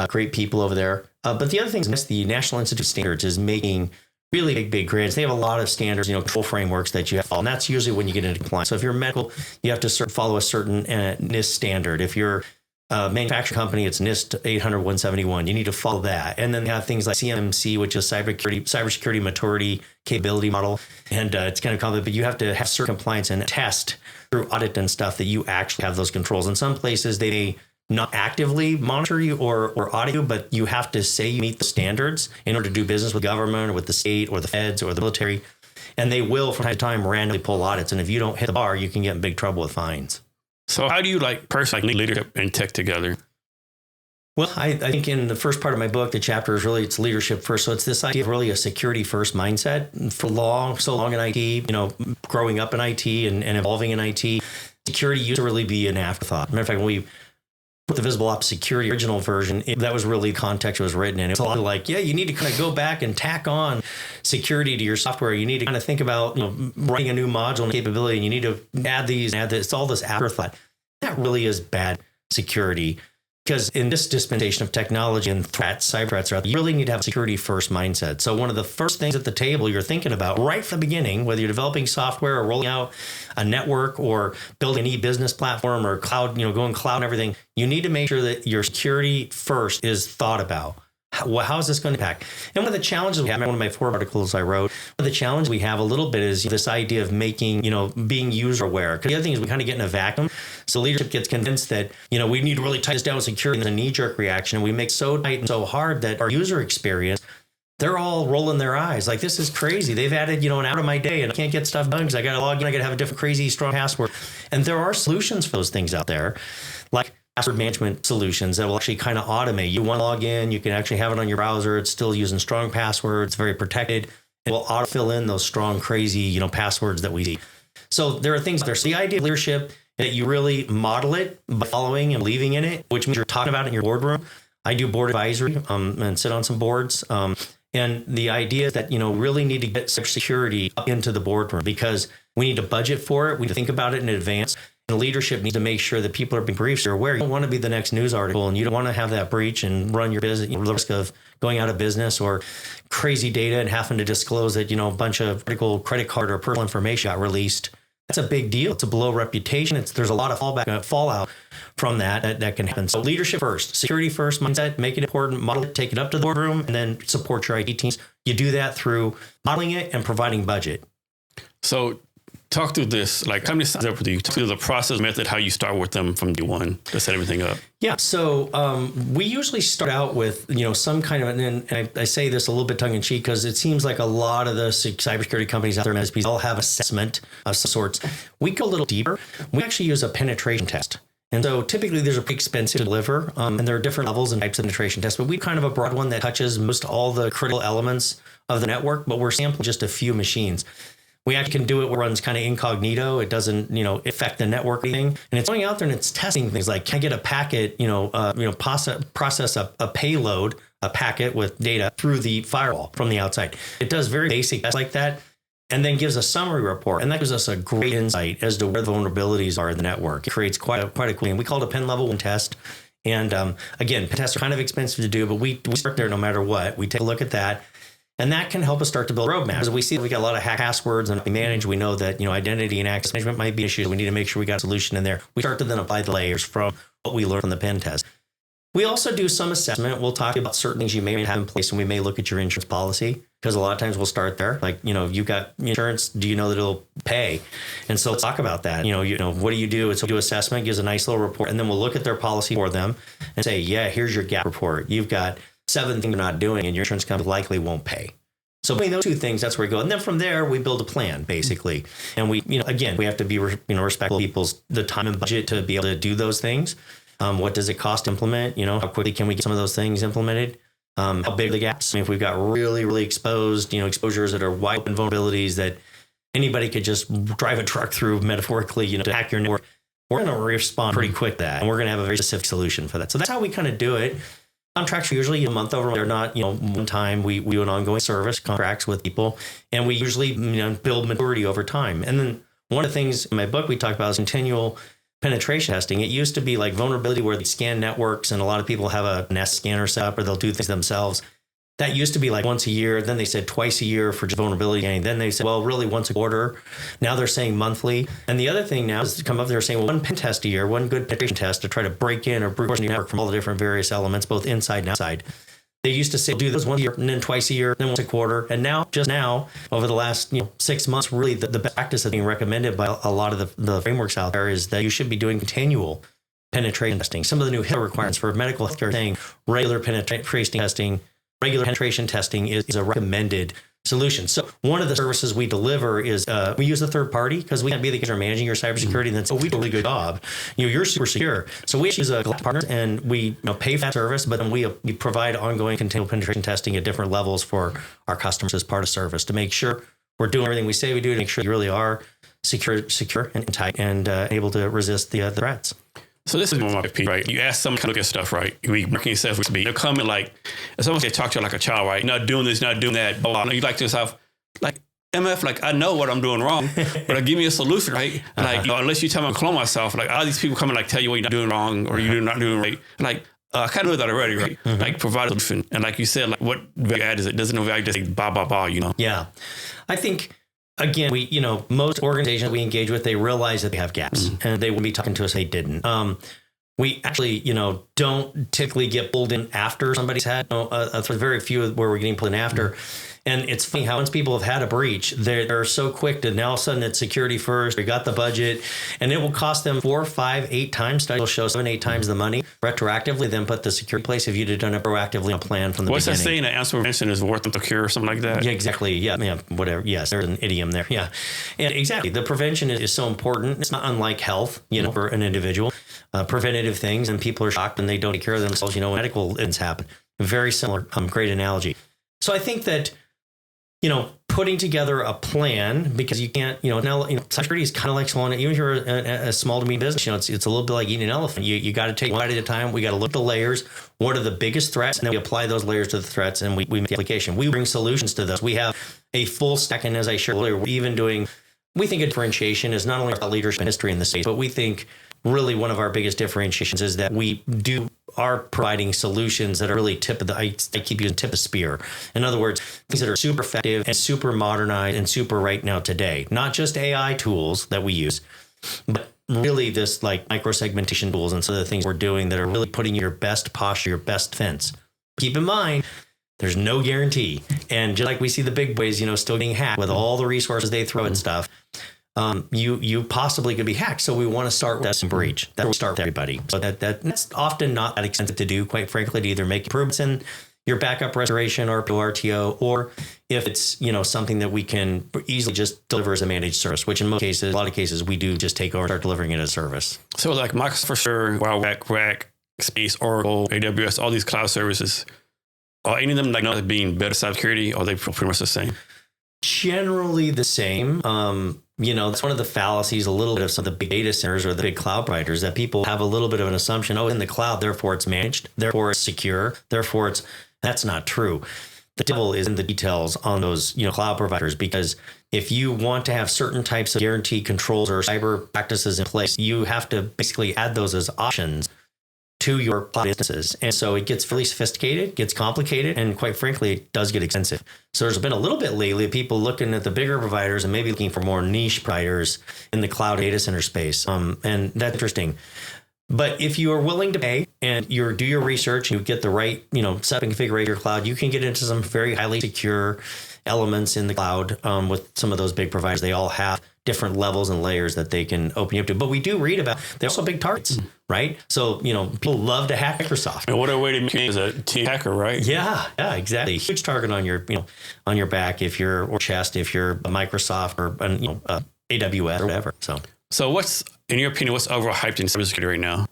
Great people over there. But the other thing is the National Institute of Standards is making really big grids. They have a lot of standards, control frameworks that you have to follow. And that's usually when you get into compliance. So if you're medical, you have to follow a certain NIST standard. If you're a manufacturing company, it's NIST 800-171. You need to follow that. And then they have things like CMMC, which is cybersecurity maturity capability model. And it's kind of complicated, but you have to have certain compliance and test through audit and stuff that you actually have those controls. In some places, they may not actively monitor you or audit you, but you have to say you meet the standards in order to do business with government or with the state or the feds or the military. And they will from time to time randomly pull audits. And if you don't hit the bar, you can get in big trouble with fines.
So how do you personally leadership and tech together?
Well, I think in the first part of my book, the chapter is really, it's leadership first. So it's this idea of really a security first mindset. For so long in IT, growing up in IT and evolving in IT, security used to really be an afterthought. Matter of fact, when we the VisibleOps security original version, that was really the context it was written in. It was a lot of like, you need to kind of go back and tack on security to your software. You need to kind of think about writing a new module and capability, and you need to add these and add this. It's all this afterthought. That really is bad security. Because in this dispensation of technology and threats, cyber threats, you really need to have a security first mindset. So one of the first things at the table you're thinking about right from the beginning, whether you're developing software or rolling out a network or building an e-business platform or cloud, going cloud and everything, you need to make sure that your security first is thought about. How is this going to impact? And one of the challenges we have, one of my 4 articles I wrote, one of the challenges we have a little bit is this idea of making, being user aware. Because the other thing is we kind of get in a vacuum. So leadership gets convinced that, we need to really tie this down with security. And there's a knee-jerk reaction. And we make so tight and so hard that our user experience, they're all rolling their eyes. Like, this is crazy. They've added, an hour of my day and I can't get stuff done because I got to log in. I got to have a different crazy strong password. And there are solutions for those things out there. Like password management solutions that will actually kind of automate. You want to log in, you can actually have it on your browser. It's still using strong passwords, very protected. It will autofill in those strong, crazy, passwords that we see. So there are things out there. So the idea of leadership that you really model it by following and believing in it, which means you're talking about it in your boardroom. I do board advisory and sit on some boards. And the idea is that, really need to get cybersecurity up into the boardroom because we need to budget for it. We need to think about it in advance. And leadership needs to make sure that people are being briefed. You're aware. You don't want to be the next news article and you don't want to have that breach and run your business, the risk of going out of business or crazy data and having to disclose that, a bunch of critical credit card or personal information got released. That's a big deal. It's a below reputation. There's a lot of fallout from that can happen. So leadership first, security first mindset, make it important, model it, take it up to the boardroom, and then support your IT teams. You do that through modeling it and providing budget.
So talk through this, how many times up with you? Talk through the process method, how you start with them from day one to set everything up.
Yeah. So we usually start out with, some kind of, and I say this a little bit tongue in cheek because it seems like a lot of the cybersecurity companies out there, MSPs, all have assessment of some sorts. We go a little deeper. We actually use a penetration test. And so typically there's a pretty expensive to deliver, and there are different levels and types of penetration tests, but we kind of a broad one that touches most all the critical elements of the network, but we're sampling just a few machines. We actually can do it where it runs kind of incognito. It doesn't, affect the network thing. And it's going out there and it's testing things like, can I get a packet, process a payload, a packet with data through the firewall from the outside. It does very basic tests like that. and then gives a summary report. And that gives us a great insight as to where the vulnerabilities are in the network. It creates quite a clean. We call it a pen level 1 test. And again, pen tests are kind of expensive to do, but we start there no matter what. We take a look at that. And that can help us start to build roadmaps. As we see that we got a lot of passwords and we manage, we know that, identity and access management might be issues. We need to make sure we got a solution in there. We start to then apply the layers from what we learned from the pen test. We also do some assessment. We'll talk about certain things you may have in place, and we may look at your insurance policy, because a lot of times we'll start there. Like, you got insurance, do you know that it'll pay? And so let's talk about that. What do you do? It's a do assessment, gives a nice little report, and then we'll look at their policy for them and say, yeah, here's your gap report. You've got 7 things you're not doing, and your insurance company likely won't pay. So between those 2 things, that's where we go. And then from there, we build a plan, basically. And we, again, we have to be, respectful of people's the time and budget to be able to do those things. What does it cost to implement? How quickly can we get some of those things implemented? How big are the gaps? If we've got really, really exposed, exposures that are wide open vulnerabilities that anybody could just drive a truck through metaphorically, to hack your network, we're going to respond pretty quick to that. And we're going to have a very specific solution for that. So that's how we kind of do it. Contracts are usually a month over. They're not, one time. We do an ongoing service contracts with people, and we usually, build maturity over time. And then one of the things in my book we talk about is continual penetration testing. It used to be like vulnerability where they scan networks, and a lot of people have a Nest scanner set up, or they'll do things themselves. That used to be like once a year. Then they said twice a year for vulnerability scanning. Then they said, well, really once a quarter. Now they're saying monthly. And the other thing now is to come up, they're saying, well, 1 pen test a year, 1 good penetration test to try to break in or brute force your network from all the different various elements, both inside and outside. They used to say, do this once a year, and then twice a year, then once a quarter. And now, just now, over the last 6 months, really the best practice that's being recommended by a lot of the frameworks out there is that you should be doing continual penetration testing. Some of the new HIPAA requirements for medical healthcare saying regular penetration testing is a recommended solution. So one of the services we deliver is we use a third party, because we can't be the guys who are managing your cybersecurity and then say, oh, we do a really good job. You're super secure. So we use a partner, and we pay for that service, but then we provide ongoing continual penetration testing at different levels for our customers as part of service to make sure we're doing everything we say we do to make sure you really are secure and tight and able to resist the threats.
So this is one of my piece, right? You ask someone to look at stuff, right? We marketing yourself to be. They'll come in like, it's almost they talk to you like a child, right? Not doing this, not doing that. Blah, blah. You like to yourself, like, MF, like, I know what I'm doing wrong, but give me a solution, right? Like, unless you tell me to clone myself, like, all these people come and like tell you what you're not doing wrong or you're not doing right. Like, I kind of know that already, right? Like, provide a solution. And like you said, like, what value add is it? Doesn't no value just say, blah, blah, blah,
Yeah. I think, again, we, most organizations we engage with, they realize that they have gaps and they wouldn't be talking to us if they didn't. We actually, don't typically get pulled in after somebody's had, very few where we're getting pulled in after. And it's funny how once people have had a breach, they're so quick to now all of a sudden it's security first. We got the budget, and it will cost them 4, 5, 8 times. Studies will show 7, 8 times the money retroactively. Then put the security in place if you'd have done it proactively, a plan from the beginning.
What's that saying? An answer prevention is worth the cure or something like that?
Yeah, exactly. Yeah, whatever. Yes, there's an idiom there. Yeah, and exactly. The prevention is so important. It's not unlike health, for an individual. Preventative things, and people are shocked when they don't take care of themselves. When medical incidents happen. Very similar. Great analogy. So I think that, putting together a plan, because you can't, now, cybersecurity is kind of like swallowing it. Even if you're a small to medium business, it's a little bit like eating an elephant. You got to take one bite at a time. We got to look at the layers. What are the biggest threats? And then we apply those layers to the threats, and we make the application. We bring solutions to those. We have a full stack, and as I shared earlier, we think a differentiation is not only about leadership and history in the space, but we think really one of our biggest differentiations is that we are providing solutions that are really I keep using tip of the spear. In other words, things that are super effective and super modernized and super right now today. Not just AI tools that we use, but really this like micro-segmentation tools and some of the things we're doing that are really putting your best posture, your best defense. Keep in mind, there's no guarantee. And just like we see the big boys, still getting hacked with all the resources they throw and stuff, you possibly could be hacked. So we want to start with that breach. That will start with everybody. So that's often not that expensive to do, quite frankly, to either make improvements in your backup restoration or RTO, or if it's, something that we can easily just deliver as a managed service, which in a lot of cases, we do just take over and start delivering it as a service.
So like Microsoft for sure, Rack, Space, Oracle, AWS, all these cloud services, are any of them like not being better cybersecurity, or are they pretty much the same?
Generally the same. That's one of the fallacies a little bit of some of the big data centers or the big cloud providers, that people have a little bit of an assumption, in the cloud, therefore it's managed, therefore it's secure, that's not true. the devil is in the details on those, cloud providers, because if you want to have certain types of guaranteed controls or cyber practices in place, you have to basically add those as options to your cloud instances. And so it gets really sophisticated, gets complicated, and quite frankly, it does get expensive. So there's been a little bit lately of people looking at the bigger providers and maybe looking for more niche providers in the cloud data center space. And that's interesting. But if you are willing to pay and you do your research and you get the right, set and configure your cloud, you can get into some very highly secure elements in the cloud with some of those big providers. They all have different levels and layers that they can open you up to. But we do read about, they're also big targets, right? So, people love to hack Microsoft.
And what a way to make as a team hacker, right?
Yeah, exactly. Huge target on your, on your back or chest if you're a Microsoft or, AWS or whatever.
So what's, in your opinion, what's overhyped in cybersecurity right now?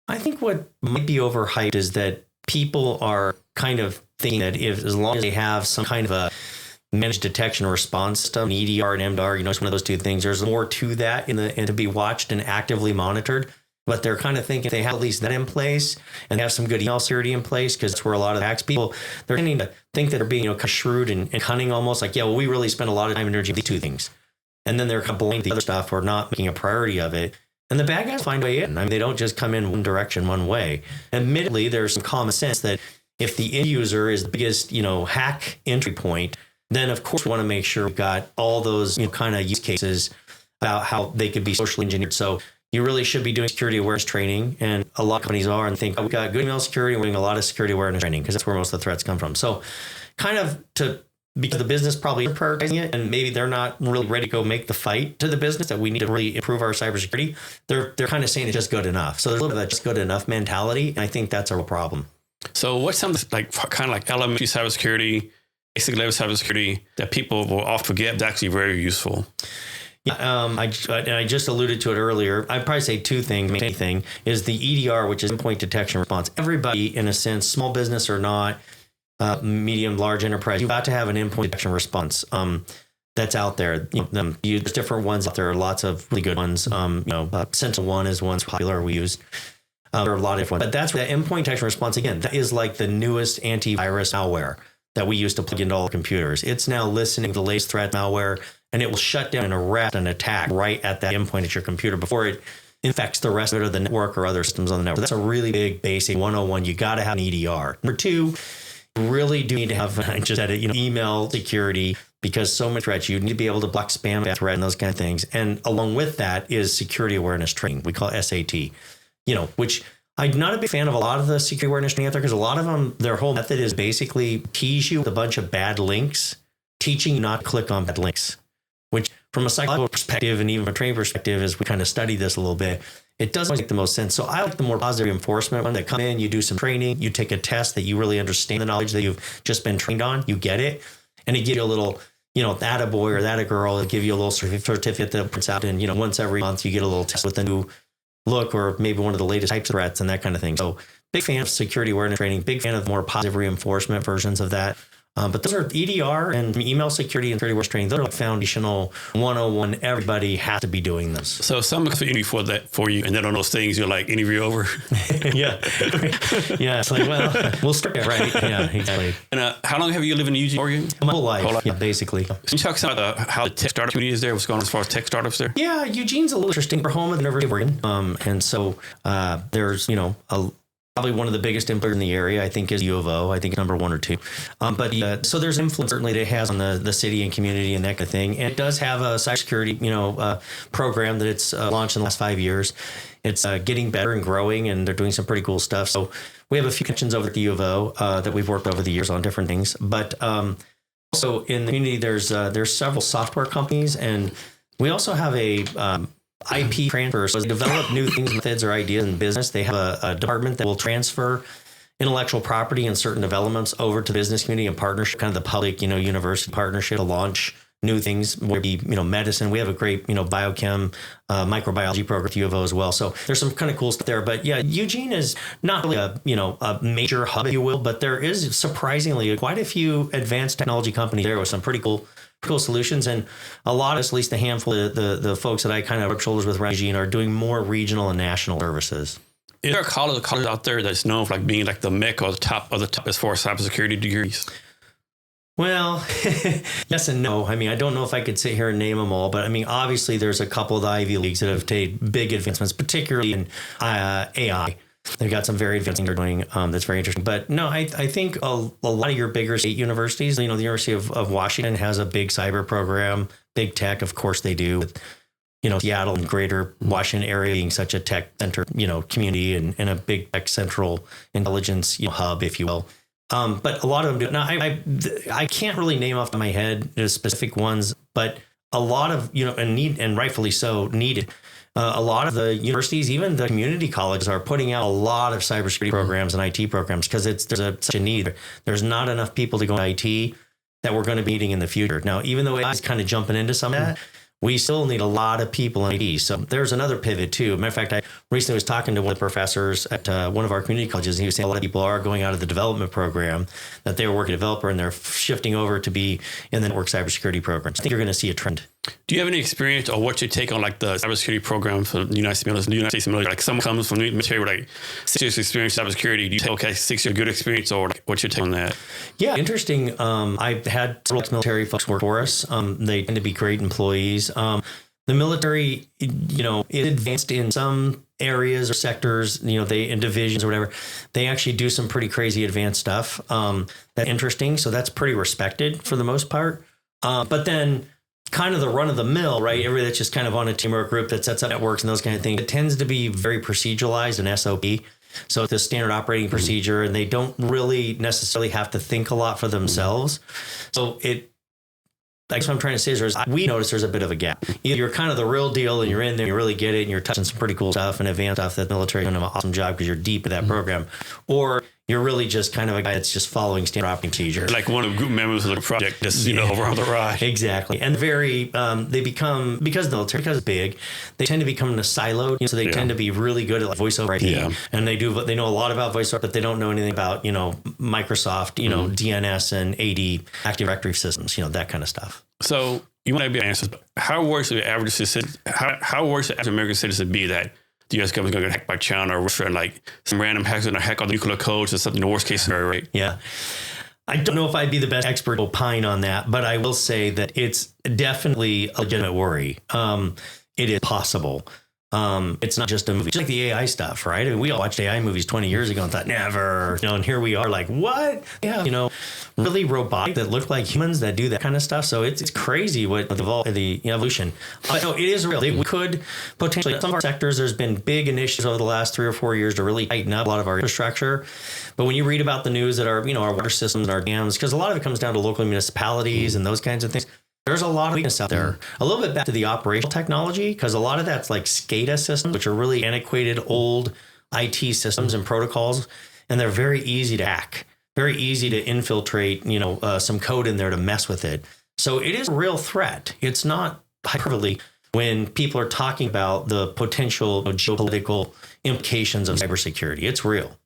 I think what might be overhyped is that people are kind of thinking that as long as they have some kind of a managed detection or response system, EDR and MDR, it's one of those two things. There's more to that and to be watched and actively monitored. But they're kind of thinking if they have at least that in place and have some good email security in place, because that's where a lot of hacks people, they're tending to think that they're being kind of shrewd and cunning almost, like, we really spend a lot of time and energy on these two things. And then they're kind of blowing the other stuff or not making a priority of it. And the bad guys find a way in. They don't just come in one direction, one way. Admittedly, there's some common sense that if the end user is the biggest, hack entry point, then of course we want to make sure we've got all those, kind of use cases about how they could be socially engineered. So you really should be doing security awareness training. And a lot of companies are and think, we've got good email security. We're doing a lot of security awareness training because that's where most of the threats come from. So kind of because the business probably is prioritizing it, and maybe they're not really ready to go make the fight to the business that we need to really improve our cybersecurity. They're kind of saying it's just good enough. So there's a little bit of that just good enough mentality, and I think that's a real problem. So
what's some kind of like elementary cybersecurity, basic level cybersecurity that people will often forget is actually very useful?
Yeah, I just alluded to it earlier. I'd probably say two things. Main thing is the EDR, which is endpoint detection response. Everybody, in a sense, small business or not, medium, large enterprise, you've got to have an endpoint detection response that's out there. There's different ones out there. Lots of really good ones. Sentinel-1 is one's popular we use. There are a lot of different ones. But that's where the endpoint detection response, again, that is like the newest antivirus malware that we used to plug into all computers. It's now listening to the latest threat malware, and it will shut down and arrest an attack right at that endpoint at your computer before it infects the rest of it or the network or other systems on the network. That's a really big basic 101. You got to have an EDR. Number two, you really do need to have email security, because so many threats, you need to be able to block spam, threat, and those kind of things. And along with that is security awareness training. We call it SAT, which I'm not a big fan of a lot of the security awareness training out there, because a lot of them, their whole method is basically tease you with a bunch of bad links, teaching you not to click on bad links, which from a psychological perspective and even from a training perspective, as we kind of study this a little bit, it doesn't make the most sense. So I like the more positive reinforcement one that come in, you do some training, you take a test that you really understand the knowledge that you've just been trained on, you get it, and it gives you a little, that a boy or that a girl, it'll give you a little certificate that prints out, and, once every month you get a little test with a new look or maybe one of the latest types of threats and that kind of thing. So big fan of security awareness training, big fan of more positive reinforcement versions of that. But those are EDR and email security and security awareness training. Those are like foundational 101. Everybody has to be doing this.
So someone comes to interview for you, and then on those things, you're like, interview over.
Yeah. Yeah. It's like, well, we'll start it, right? Yeah, exactly.
And how long have you lived in Eugene, Oregon?
My whole life. Yeah, basically.
Can you talk about how the tech startup community is there? What's going on as far as tech startups there?
Yeah, Eugene's a little interesting. We're home of the University of Oregon. And so there's, probably one of the biggest employers in the area, I think, is U of O. I think it's number one or two. So there's influence certainly that it has on the city and community and that kind of thing. And it does have a cybersecurity, program that it's launched in the last 5 years. It's getting better and growing, and they're doing some pretty cool stuff. So we have a few connections over at the U of O that we've worked over the years on different things. But also in the community, there's several software companies, and we also have a IP transfer. So they develop new things, methods, or ideas in business. They have a department that will transfer intellectual property and certain developments over to the business community and partnership, kind of the public, university partnership to launch new things, whether it be, medicine. We have a great, biochem, microbiology program at U of O as well. So there's some kind of cool stuff there. But yeah, Eugene is not really a major hub, if you will, but there is surprisingly quite a few advanced technology companies there with some pretty cool solutions. And a lot, at least a handful of the folks that I kind of rub shoulders with around Eugene are doing more regional and national services.
Is there a college out there that's known for being like the mecca or the top as far as cybersecurity degrees?
Well, yes and no. I mean, I don't know if I could sit here and name them all, but I mean, obviously there's a couple of the Ivy Leagues that have made big advancements, particularly in AI. They've got some very advanced things they're doing that's very interesting. But no, I think a lot of your bigger state universities, the University of Washington has a big cyber program, big tech, of course they do, with Seattle and greater Washington area being such a tech center, community and a big tech central intelligence hub, if you will. But a lot of them do. Now, I can't really name off my head the specific ones, but a lot of, and rightfully so, needed. A lot of the universities, even the community colleges, are putting out a lot of cybersecurity programs and IT programs because there's such a need. There's not enough people to go to IT that we're going to be needing in the future. Now, even though AI is kind of jumping into some of that, we still need a lot of people in IT. So there's another pivot too. Matter of fact, I recently was talking to one of the professors at one of our community colleges, and he was saying a lot of people are going out of the development program, that they were working developer and they're shifting over to be in the network cybersecurity programs. I think you're going to see a trend.
Do you have any experience or what's your take on like the cybersecurity program for the United States military? Like someone comes from the military with like 6 years experience in cybersecurity. Do you say, okay, 6 years good experience, or like, what's your take on that?
Yeah, interesting. I've had several ex-military folks work for us. They tend to be great employees. The military, is advanced in some areas or sectors, they in divisions or whatever. They actually do some pretty crazy advanced stuff. That's interesting. So that's pretty respected for the most part. But then kind of the run of the mill, right? Everybody that's just kind of on a team or a group that sets up networks and those kind of things, it tends to be very proceduralized and SOP. So it's a standard operating procedure, and they don't really necessarily have to think a lot for themselves. So that's what I'm trying to say is we notice there's a bit of a gap. Either you're kind of the real deal and you're in there, you really get it, and you're touching some pretty cool stuff and advanced stuff that the military is doing an awesome job because you're deep in that program, or you're really just kind of a guy that's just following standard operating procedure.
Like one of the group members of the project, just, over on the ride.
Exactly. And they become, because the military, because it's big, they tend to become siloed. So they tend to be really good at like voice over IP. Yeah. And they know a lot about voice over, but they don't know anything about, Microsoft, DNS and AD, Active Directory systems, that kind of stuff.
So you want to be answers, but how worse the average citizen, how worse the average American citizen be that the U.S. government's going to get hacked by China or Russia, and like some random hackers going to hack all the nuclear codes or something, the worst case scenario, right?
Yeah. I don't know if I'd be the best expert to opine on that, but I will say that it's definitely a legitimate worry. It is possible. It's not just a movie. It's like the AI stuff, right? I mean, we all watched AI movies 20 years ago and thought, never, and here we are like, what? Yeah, really robotic that look like humans that do that kind of stuff. So it's crazy what the evolution. No, it is real. We could potentially, in some of our sectors, there's been big initiatives over the last 3 or 4 years to really tighten up a lot of our infrastructure. But when you read about the news that our water systems and our dams, because a lot of it comes down to local municipalities and those kinds of things, there's a lot of weakness out there. A little bit back to the operational technology, because a lot of that's like SCADA systems, which are really antiquated old IT systems and protocols, and they're very easy to hack, very easy to infiltrate, some code in there to mess with it. So it is a real threat. It's not hyperbole when people are talking about the potential geopolitical implications of cybersecurity. It's real.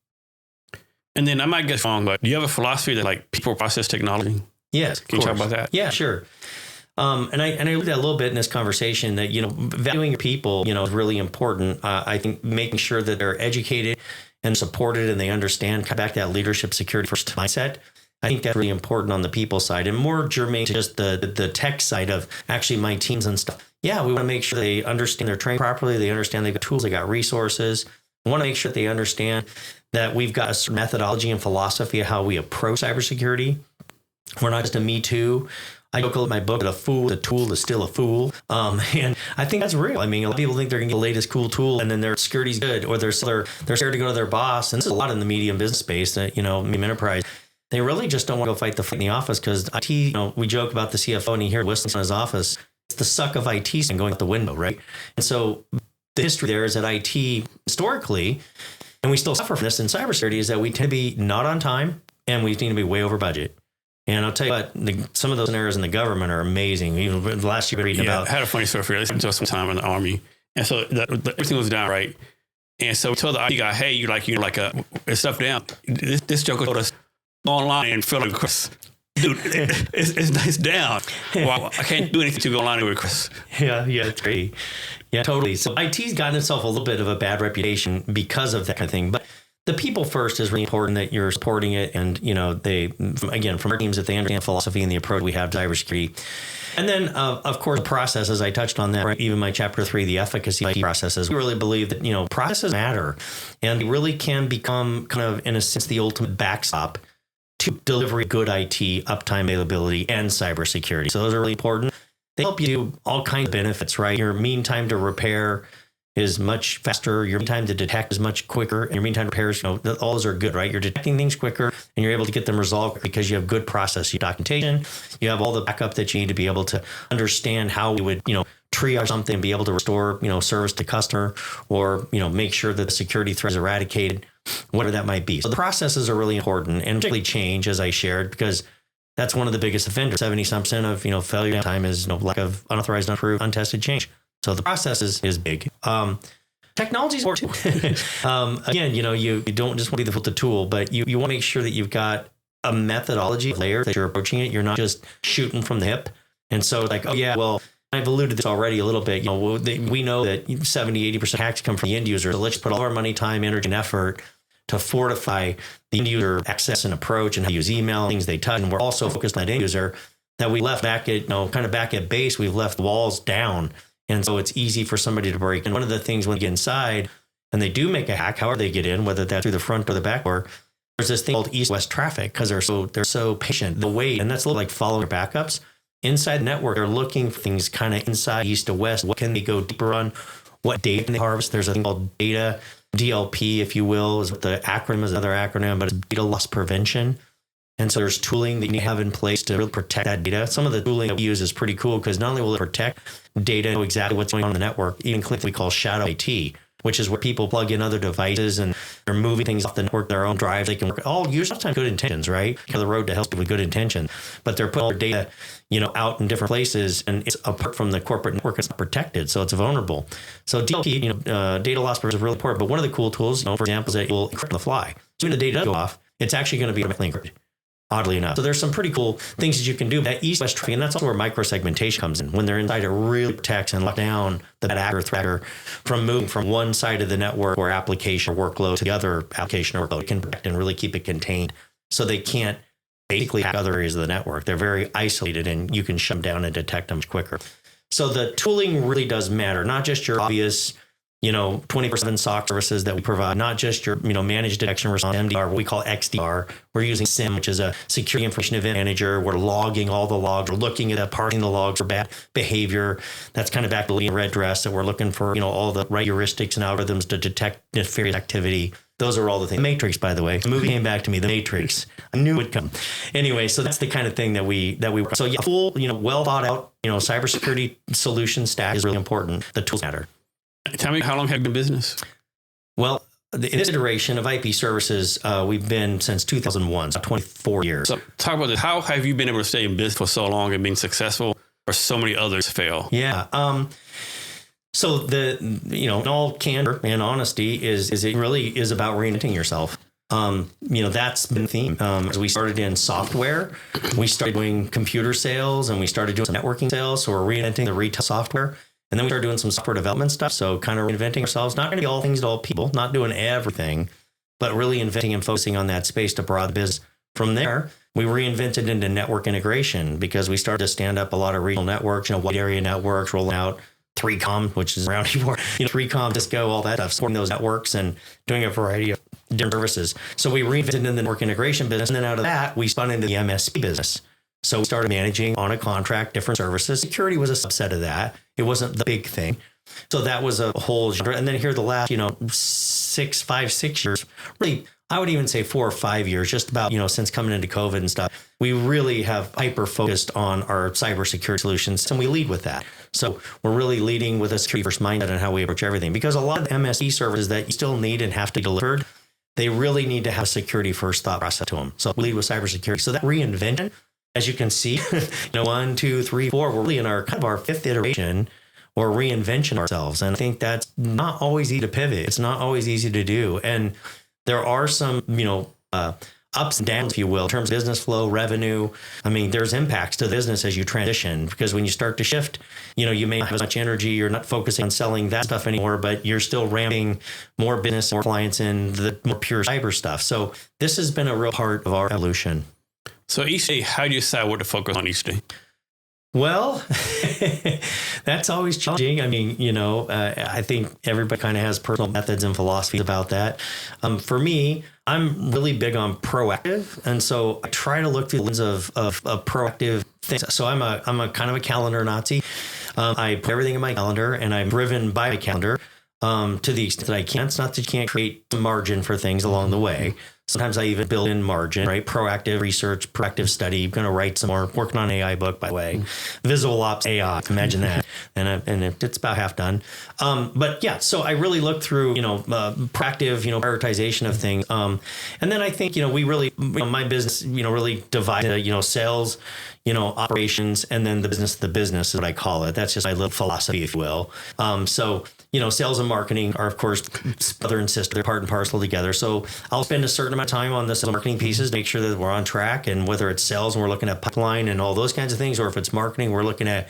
And then I might get wrong, but do you have a philosophy that like people process technology?
Yes.
Can you talk about that?
Yeah, sure. And I looked at a little bit in this conversation that, valuing your people, is really important. I think making sure that they're educated and supported and they understand, come back to that leadership security first mindset. I think that's really important on the people side, and more germane to just the tech side of actually my teams and stuff. Yeah, we want to make sure they understand they're trained properly. They understand they've got tools, they got resources. We want to make sure that they understand that we've got a certain methodology and philosophy of how we approach cybersecurity. We're not just a me too. I joke in my book that a fool, the tool is still a fool. And I think that's real. I mean, a lot of people think they're going to get the latest cool tool and then their security's good, or they're scared to go to their boss. And this is a lot in the medium business space that, medium enterprise. They really just don't want to go fight the fight in the office because IT, we joke about the CFO and you hear whistling in his office. It's the suck of IT and going out the window, right? And so the history there is that IT historically, and we still suffer from this in cybersecurity, is that we tend to be not on time and we need to be way over budget. And I'll tell you what, some of those scenarios in the government are amazing. Even the last year we were reading about.
I had a funny story for you. I spent some time in the Army. And so everything was down, right? And so we told the IT guy, hey, it's stuff down. This joke told us online and fill a request. Dude, it's down. Well, I can't do anything to go online and request.
Yeah, it's great. Yeah, totally. So IT's gotten itself a little bit of a bad reputation because of that kind of thing. But the people first is really important, that you're supporting it. And, from our teams, if they understand the philosophy and the approach we have to cybersecurity. And then, of course, processes, I touched on that, right? Even my chapter 3, the efficacy of processes. We really believe that, processes matter, and they really can become kind of, in a sense, the ultimate backstop to deliver good IT, uptime, availability, and cybersecurity. So those are really important. They help you do all kinds of benefits, right? Your mean time to repair is much faster. Your mean time to detect is much quicker. And your mean time to repair is, all those are good, right? You're detecting things quicker, and you're able to get them resolved because you have good process, your documentation. You have all the backup that you need to be able to understand how we would, triage something and be able to restore, service to customer, or, make sure that the security threat is eradicated, whatever that might be. So the processes are really important, and particularly change, as I shared, because that's one of the biggest offenders. 70% of, failure time is lack of unauthorized, unapproved, untested change. So the process is big. Technology is important too. Again, you don't just want to be the tool, but you want to make sure that you've got a methodology layer that you're approaching it. You're not just shooting from the hip. And so I've alluded to this already a little bit. We know that 70-80% hacks come from the end user. So let's put all our money, time, energy, and effort to fortify the end user access and approach and how to use email, things they touch. And we're also focused on that end user that we left back at, kind of back at base. We've left walls down. And so it's easy for somebody to break. And one of the things when they get inside and they do make a hack, however they get in, whether that's through the front or the back door, there's this thing called east-west traffic, because they're so patient. The wait, and that's a little like following your backups. Inside the network, they're looking for things kind of inside, east to west. What can they go deeper on? What data can they harvest? There's a thing called data, DLP, if you will, is what the acronym is, another acronym, but it's data loss prevention. And so there's tooling that you need to have in place to really protect that data. Some of the tooling that we use is pretty cool, because not only will it protect data, know exactly what's going on in the network, even what we call shadow IT, which is where people plug in other devices and they're moving things off the network, their own drive. They can work all usually sometimes good intentions, right? The road to help people with good intention, but they're putting all their data, out in different places, and it's apart from the corporate network. It's not protected, so it's vulnerable. So DLP, data loss prevention is really important. But one of the cool tools, for example, is that it will encrypt on the fly. So when the data does go off, it's actually going to be automatically encrypted. Oddly enough. So there's some pretty cool things that you can do. That east-west traffic, and that's also where micro-segmentation comes in. When they're inside, it really protects and lock down the bad actor or threater from moving from one side of the network or application or workload to the other application or workload. It can protect and really keep it contained, so they can't basically hack other areas of the network. They're very isolated, and you can shut them down and detect them much quicker. So the tooling really does matter, not just your obvious 24/7 SOC services that we provide, not just your, managed detection response, MDR, what we call XDR. We're using SIM, which is a security information event manager. We're logging all the logs. We're looking at parsing the logs for bad behavior. That's kind of back to the red dress, that we're looking for, all the right heuristics and algorithms to detect nefarious activity. Those are all the things. The Matrix, by the way, the movie came back to me, The Matrix. I knew it would come. Anyway, so that's the kind of thing that we work on. So yeah, full, well thought out, cybersecurity solution stack is really important. The tools matter.
Tell me, how long have you been in business?
Well, in this iteration of IP services, we've been since 2001, so 24 years.
So talk about this. How have you been able to stay in business for so long and being successful, or so many others fail?
Yeah. So in all candor and honesty is it really is about reinventing yourself. That's been the theme. As we started in software, we started doing computer sales, and we started doing some networking sales. So we're reinventing the retail software. And then we started doing some software development stuff. So kind of reinventing ourselves, not going to be all things to all people, not doing everything, but really inventing and focusing on that space to broaden the business. From there, we reinvented into network integration, because we started to stand up a lot of regional networks, wide area networks, rolling out 3Com, which is around anymore, 3Com, Cisco, all that stuff, supporting those networks and doing a variety of different services. So we reinvented into the network integration business. And then out of that, we spun into the MSP business. So we started managing on a contract different services. Security was a subset of that. It wasn't the big thing. So that was a whole genre. And then here the last, 6 years, really, I would even say 4 or 5 years, just about, since coming into COVID and stuff, we really have hyper focused on our cybersecurity solutions, and we lead with that. So we're really leading with a security first mindset on how we approach everything, because a lot of the MSP services that you still need and have to be delivered, they really need to have a security first thought process to them. So we lead with cybersecurity. So that reinvention, as you can see, 1, 2, 3, 4, we're really in our kind of our 5th iteration or reinvention ourselves. And I think that's not always easy to pivot. It's not always easy to do. And there are some, ups and downs, if you will, in terms of business flow, revenue. I mean, there's impacts to the business as you transition, because when you start to shift, you may not have as much energy. You're not focusing on selling that stuff anymore, but you're still ramping more business, more clients in the more pure cyber stuff. So this has been a real part of our evolution.
So each day, how do you decide what to focus on each day?
Well, that's always challenging. I mean, I think everybody kind of has personal methods and philosophies about that. For me, I'm really big on proactive. And so I try to look through the lens of proactive things. So I'm a kind of a calendar Nazi. I put everything in my calendar, and I'm driven by my calendar to the extent that I can. It's not that you can't create margin for things along the way. Sometimes I even build in margin, right? Proactive research, proactive study. I'm going to write some more, working on an AI book, by the way. VisibleOps AI, imagine that. And it's about half done. But yeah, so I really look through, proactive, prioritization of things. And then I think, we really, my business, really divide, sales, operations, and then the business is what I call it. That's just my little philosophy, if you will. So, sales and marketing are, of course, brother and sister. They're part and parcel together. So I'll spend a certain amount of time on the sales and marketing pieces, make sure that we're on track. And whether it's sales and we're looking at pipeline and all those kinds of things, or if it's marketing, we're looking at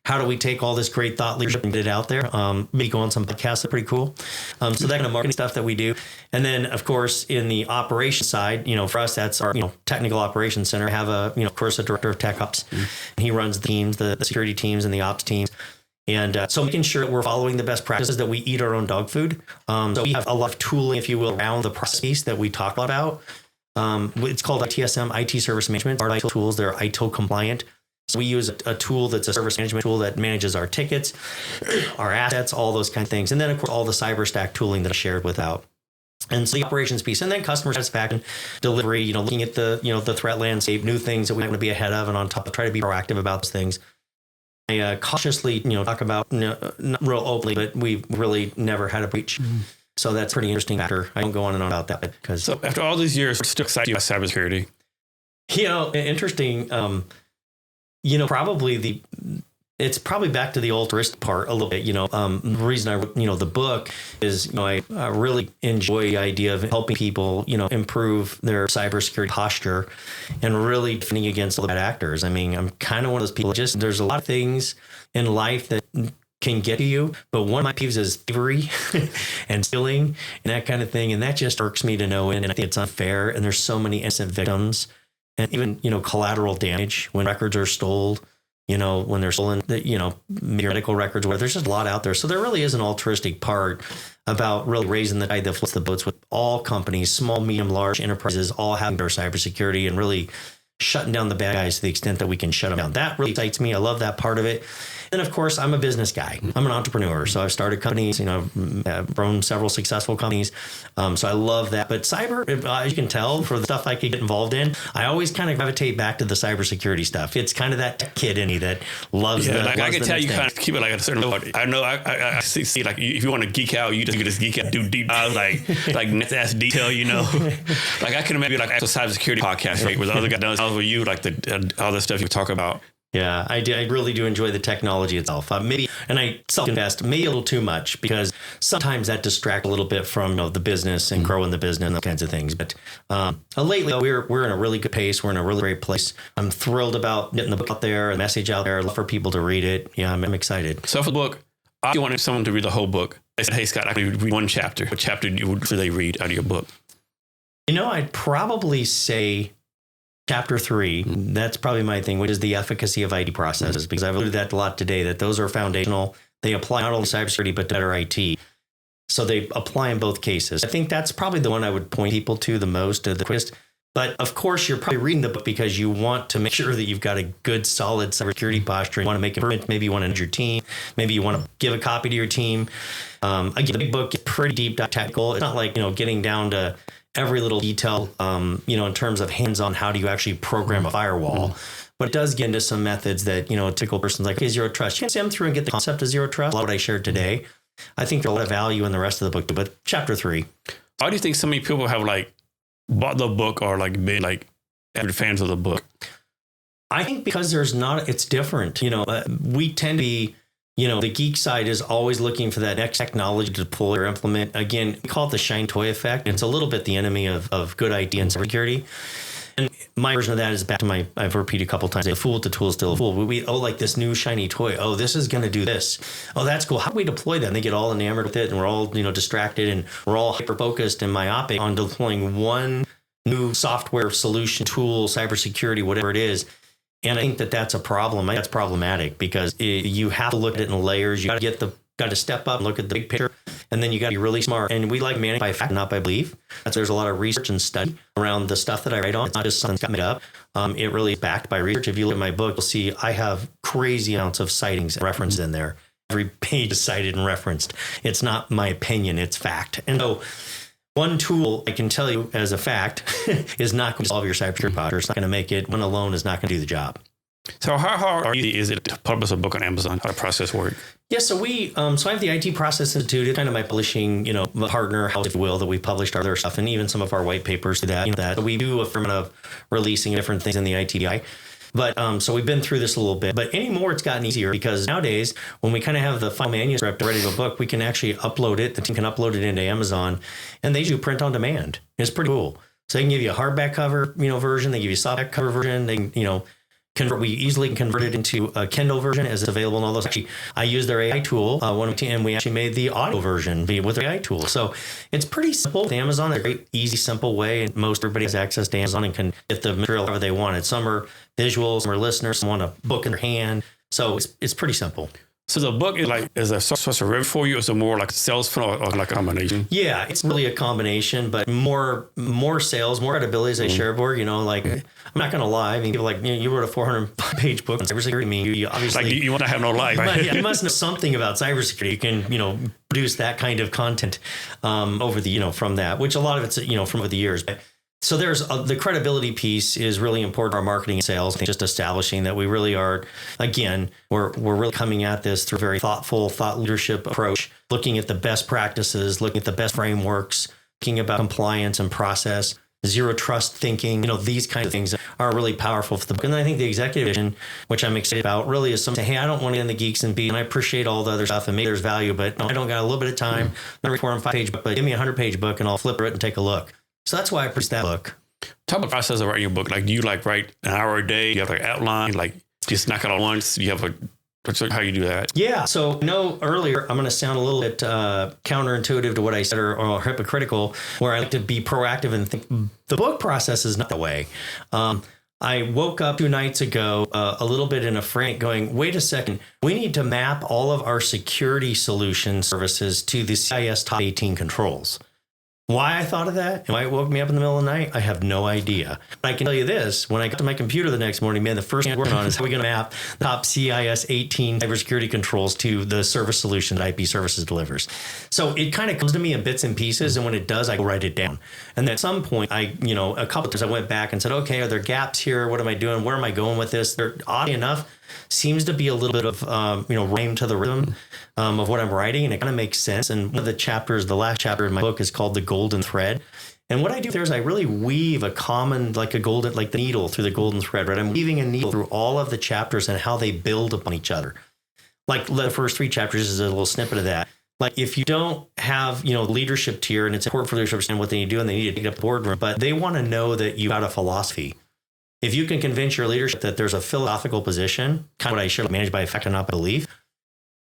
how do we take all this great thought leadership and get it out there? Maybe go on some podcasts that are pretty cool. So that kind of marketing stuff that we do. And then, of course, in the operations side, for us, that's our, technical operations center. I have of course, a director of tech ops. And he runs the teams, the security teams and the ops teams. And so making sure that we're following the best practices, that we eat our own dog food. So we have a lot of tooling, if you will, around the process piece that we talk about. It's called ITSM, IT Service Management. Our ITIL tools, they're ITIL compliant. So we use a tool that's a service management tool that manages our tickets, our assets, all those kind of things. And then, of course, all the cyber stack tooling that I shared without. And so the operations piece, and then customer satisfaction, delivery, looking at the, the threat landscape, new things that we want to be ahead of, and on top of try to be proactive about those things. I cautiously, talk about, not real openly, but we've really never had a breach. Mm-hmm. So that's a pretty interesting factor. I don't go on and on about that because.
So after all these years, what's still exciting you about cybersecurity?
Interesting. Probably it's probably back to the altruistic part a little bit. The reason I wrote, the book is, I really enjoy the idea of helping people, improve their cybersecurity posture and really defending against all the bad actors. I mean, I'm kind of one of those people. There's a lot of things in life that can get to you, but one of my peeves is thievery and stealing and that kind of thing, and that just irks me to no end. And I think it's unfair. And there's so many innocent victims. And even, collateral damage when records are stolen, when they're stolen, medical records, where there's just a lot out there. So there really is an altruistic part about really raising the tide that floats the boats with all companies, small, medium, large enterprises, all having better cybersecurity and really shutting down the bad guys to the extent that we can shut them down. That really excites me. I love that part of it. And of course, I'm a business guy. I'm an entrepreneur. So I've started companies, I've grown several successful companies. So I love that. But cyber, as you can tell, for the stuff I could get involved in, I always kind of gravitate back to the cybersecurity stuff. It's kind of that tech kid in me that loves
I can tell you kind of keep it like a certain level. I know I see like if you want to geek out, you just geek out, do deep dives, like net ass detail, Like I can imagine like actual cybersecurity podcast, right? Where the other guy does all with you, like all the stuff you talk about.
Yeah, I really do enjoy the technology itself. Maybe, and I self-invest maybe a little too much because sometimes that distracts a little bit from the business and growing the business and those kinds of things. But lately, we're in a really good pace. We're in a really great place. I'm thrilled about getting the book out there, the message out there. I'd love for people to read it. Yeah, I'm excited.
So for the book, I wanted someone to read the whole book. They said, "Hey Scott, I can read one chapter. What chapter would they read out of your book?"
I'd probably say Chapter 3, that's probably my thing, which is the efficacy of IT processes, because I've alluded to that a lot today, that those are foundational. They apply not only to cybersecurity, but to better IT. So they apply in both cases. I think that's probably the one I would point people to the most, the quickest. But of course, you're probably reading the book because you want to make sure that you've got a good, solid cybersecurity posture. You want to make improvements. Maybe you want to nudge your team. Maybe you want to give a copy to your team. Again, the big book is pretty deep, technical. It's not like, getting down to every little detail, in terms of hands-on, how do you actually program a firewall? But it does get into some methods that, a typical person's like, hey, zero trust. You can skim through and get the concept of zero trust. A lot of what I shared today. I think there's a lot of value in the rest of the book, but Chapter 3.
Why do you think so many people have bought the book or been avid fans of the book?
I think because it's different. We tend to be The geek side is always looking for that next technology to deploy or implement. Again, we call it the shiny toy effect. It's a little bit the enemy of good IT and cybersecurity. And my version of that is back to I've repeated a couple of times, a fool with the tool is still a fool. Like this new shiny toy. Oh, this is going to do this. Oh, that's cool. How do we deploy that? And they get all enamored with it, and we're all, distracted, and we're all hyper-focused and myopic on deploying one new software solution, tool, cybersecurity, whatever it is. And I think that's a problem. That's problematic because you have to look at it in layers. You got to step up and look at the big picture, and then you got to be really smart. And we like manage by fact, not by belief. There's a lot of research and study around the stuff that I write on. It's not just something that's got made up. It really is backed by research. If you look at my book, you'll see I have crazy amounts of sightings and references in there. Every page is cited and referenced. It's not my opinion, it's fact. And so one tool I can tell you as a fact is not going to solve your cybersecurity posture. It's not going to make it. One alone is not going to do the job.
So how hard is it to publish a book on Amazon? How the process work?
Yeah, so I have the IT Process Institute. It's kind of my publishing, partner house, if you will, that we published our other stuff, and even some of our white papers to that. So we do a fair amount of releasing different things in the ITI. But so we've been through this a little bit, but anymore it's gotten easier because nowadays when we kind of have the final manuscript ready to book, we can actually upload it. The team can upload it into Amazon, and they do print on demand. It's pretty cool. So they can give you a hardback cover, version. They give you a softback cover version. They can, we easily can convert it into a Kindle version as it's available in all those. Actually, I use their AI tool, and we actually made the audio version with their AI tool. So it's pretty simple with Amazon. They're a very easy, simple way, and most everybody has access to Amazon and can get the material however they want it. Some are visuals, some are listeners, some want a book in their hand. So it's pretty simple.
So the book is a source of revenue for you, or is it more like sales funnel or like a combination?
Yeah, it's really a combination, but more sales, more credibility as I share board. I'm not going to lie. I mean, people you wrote a 400-page book on cybersecurity. I mean, you obviously
you want to have no life, right?
Yeah, you must know something about cybersecurity. You can produce that kind of content over the from that, which a lot of it's from over the years. But so there's the credibility piece is really important for our marketing and sales. I think just establishing that we really are, again, we're really coming at this through a very thoughtful, thought leadership approach, looking at the best practices, looking at the best frameworks, thinking about compliance and process, zero trust thinking, these kinds of things are really powerful for the book. And then I think the executive vision, which I'm excited about, really is something, hey, I don't want to get in the geeks and be, and I appreciate all the other stuff and maybe there's value, but I don't got a little bit of time, not a 4 and 5 page book, but give me a 100-page book and I'll flip it and take a look. So that's why I produced that book.
Talk about the process of writing your book. Do you write an hour a day? You have outline, just knock it out once? You have how you do that? Yeah.
So earlier, I'm going to sound a little bit counterintuitive to what I said or hypocritical, where I like to be proactive and think the book process is not the way. I woke up 2 nights ago a little bit in a frantic going, wait a second, we need to map all of our security solution services to the CIS top 18 controls. Why I thought of that and why it woke me up in the middle of the night, I have no idea. But I can tell you this, when I got to my computer the next morning, the first thing I'm working on is how we're going to map the top CIS 18 cybersecurity controls to the service solution that IP Services delivers. So it kind of comes to me in bits and pieces, and when it does, I go write it down. And then at some point, a couple of times I went back and said, okay, are there gaps here? What am I doing? Where am I going with this? There, oddly enough, seems to be a little bit of, rhyme to the rhythm of what I'm writing, and it kind of makes sense. And one of the chapters, the last chapter in my book is called The Golden Thread. And what I do there is I really weave a common, like the needle through the golden thread, right? I'm weaving a needle through all of the chapters and how they build upon each other. Like the first 3 chapters is a little snippet of that. Like if you don't have, leadership tier, and it's important for leadership to understand what they need to do and they need to take up the boardroom, but they want to know that you got a philosophy. If you can convince your leadership that there's a philosophical position, kind of what I share, managed by fact and not by belief,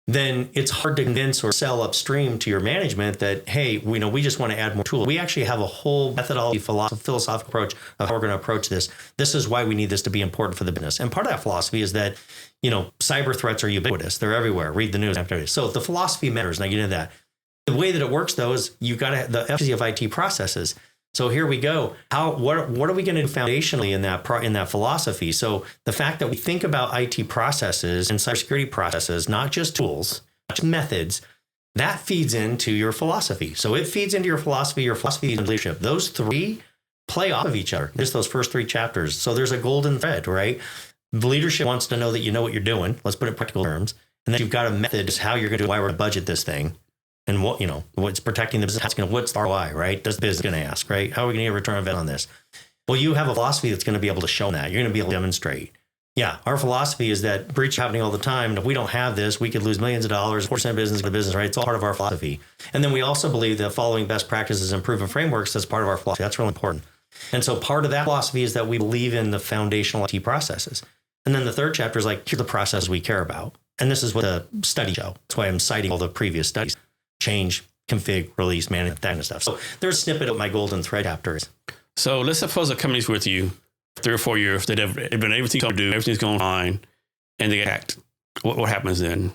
then it's hard to convince or sell upstream to your management that, hey, we just want to add more tools. We actually have a whole methodology, philosophical approach of how we're going to approach this. This is why we need this to be important for the business. And part of that philosophy is that, cyber threats are ubiquitous. They're everywhere. Read the news. So the philosophy matters. And I get into that. The way that it works, though, is you got to the efficacy of IT processes. So here we go. What are we going to do foundationally in that philosophy? So the fact that we think about IT processes and cybersecurity processes, not just tools, not just methods, that feeds into your philosophy. So it feeds into your philosophy and leadership. Those 3 play off of each other. Just those first 3 chapters. So there's a golden thread, right? The leadership wants to know that you know what you're doing. Let's put it in practical terms. And then you've got a method is how you're going to do, why we're going to budget this thing. And what's protecting the business, what's the ROI, right? Does the business going to ask, right? How are we going to get a return on investment on this? Well, you have a philosophy that's going to be able to show that. You're going to be able to demonstrate. Yeah, our philosophy is that breach is happening all the time. And if we don't have this, we could lose millions of dollars, 4% business to business, right? It's all part of our philosophy. And then we also believe that following best practices and proven frameworks, that's part of our philosophy. That's really important. And so part of that philosophy is that we believe in the foundational IT processes. And then the third chapter is like, here's the process we care about. And this is what the studies show. That's why I'm citing all the previous studies. Change, config, release, manage, that kind of stuff. So there's a snippet of my golden thread chapter is.
So let's suppose a company's with you 3 or 4 years, they've been everything to do, everything's going fine, and they get hacked. What happens then?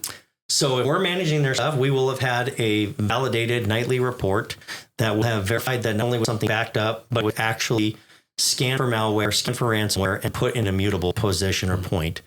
So if we're managing their stuff, we will have had a validated nightly report that will have verified that not only was something backed up, but would actually scan for malware, scan for ransomware, and put in a mutable position or point.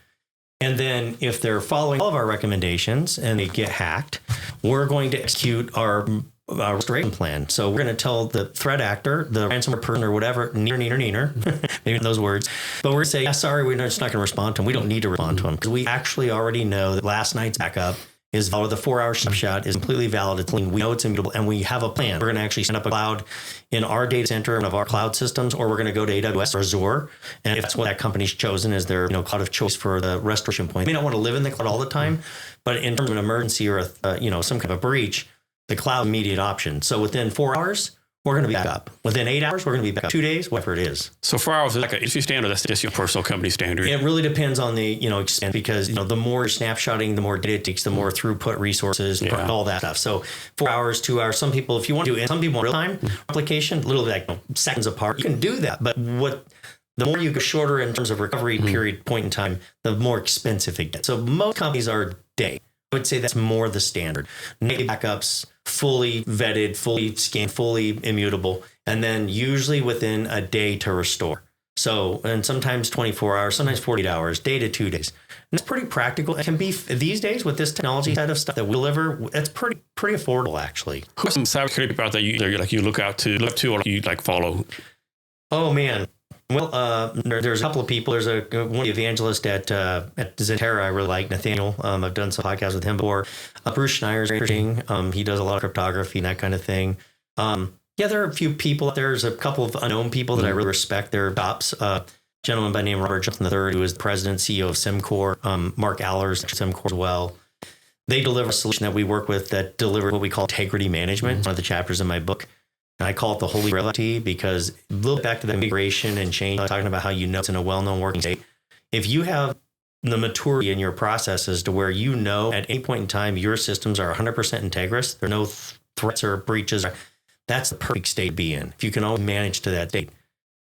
And then if they're following all of our recommendations and they get hacked, we're going to execute our restoration plan. So we're going to tell the threat actor, the ransomware person or whatever, neener, maybe those words, but we're going to say, yeah, sorry, we're just not going to respond to them. We don't need to respond to them because we actually already know that last night's backup is valid. The 4-hour snapshot is completely valid. It's clean. We know it's immutable and we have a plan. We're going to actually set up a cloud in our data center, one of our cloud systems, or we're going to go to AWS or Azure. And if that's what that company's chosen as their cloud of choice for the restoration point, they may not want to live in the cloud all the time, but in terms of an emergency or some kind of a breach, the cloud immediate option. So within 4 hours, we're going to be back up. Within 8 hours, we're going to be back up. 2 days, whatever it is.
So 4 hours is like an industry standard. That's just your personal company standard.
It really depends on the extent because the more snapshotting, the more data it takes, the more throughput resources, all that stuff. So 4 hours, 2 hours. Some people, if you want to do it, some people real time application, literally like seconds apart, you can do that. But the more you go shorter in terms of recovery period point in time, the more expensive it gets. So most companies are day. I would say that's more the standard. Nightly backups, fully vetted, fully scanned, fully immutable, and then usually within a day to restore. So, and sometimes 24 hours, sometimes 48 hours, day to 2 days. And it's pretty practical. It can be these days with this technology set of stuff that we deliver. It's pretty affordable, actually.
Who's some cybersecurity people out there you look to or you follow?
Oh man. Well, there's a couple of people. There's one evangelist at Zentera I really like, Nathaniel. I've done some podcasts with him before. Bruce Schneier's interesting. He does a lot of cryptography and that kind of thing. There are a few people. There's a couple of unknown people that I really respect. They're tops. Gentleman by the name of Robert Johnson III, who is the president, CEO of SimCore. Mark Allers, SimCore as well. They deliver a solution that we work with that delivers what we call integrity management. It's one of the chapters in my book. And I call it the Holy Grail because a little back to the migration and change, talking about how it's in a well-known working state. If you have the maturity in your processes to where at any point in time your systems are 100% integrous, there are no threats or breaches, that's the perfect state to be in. If you can only manage to that state,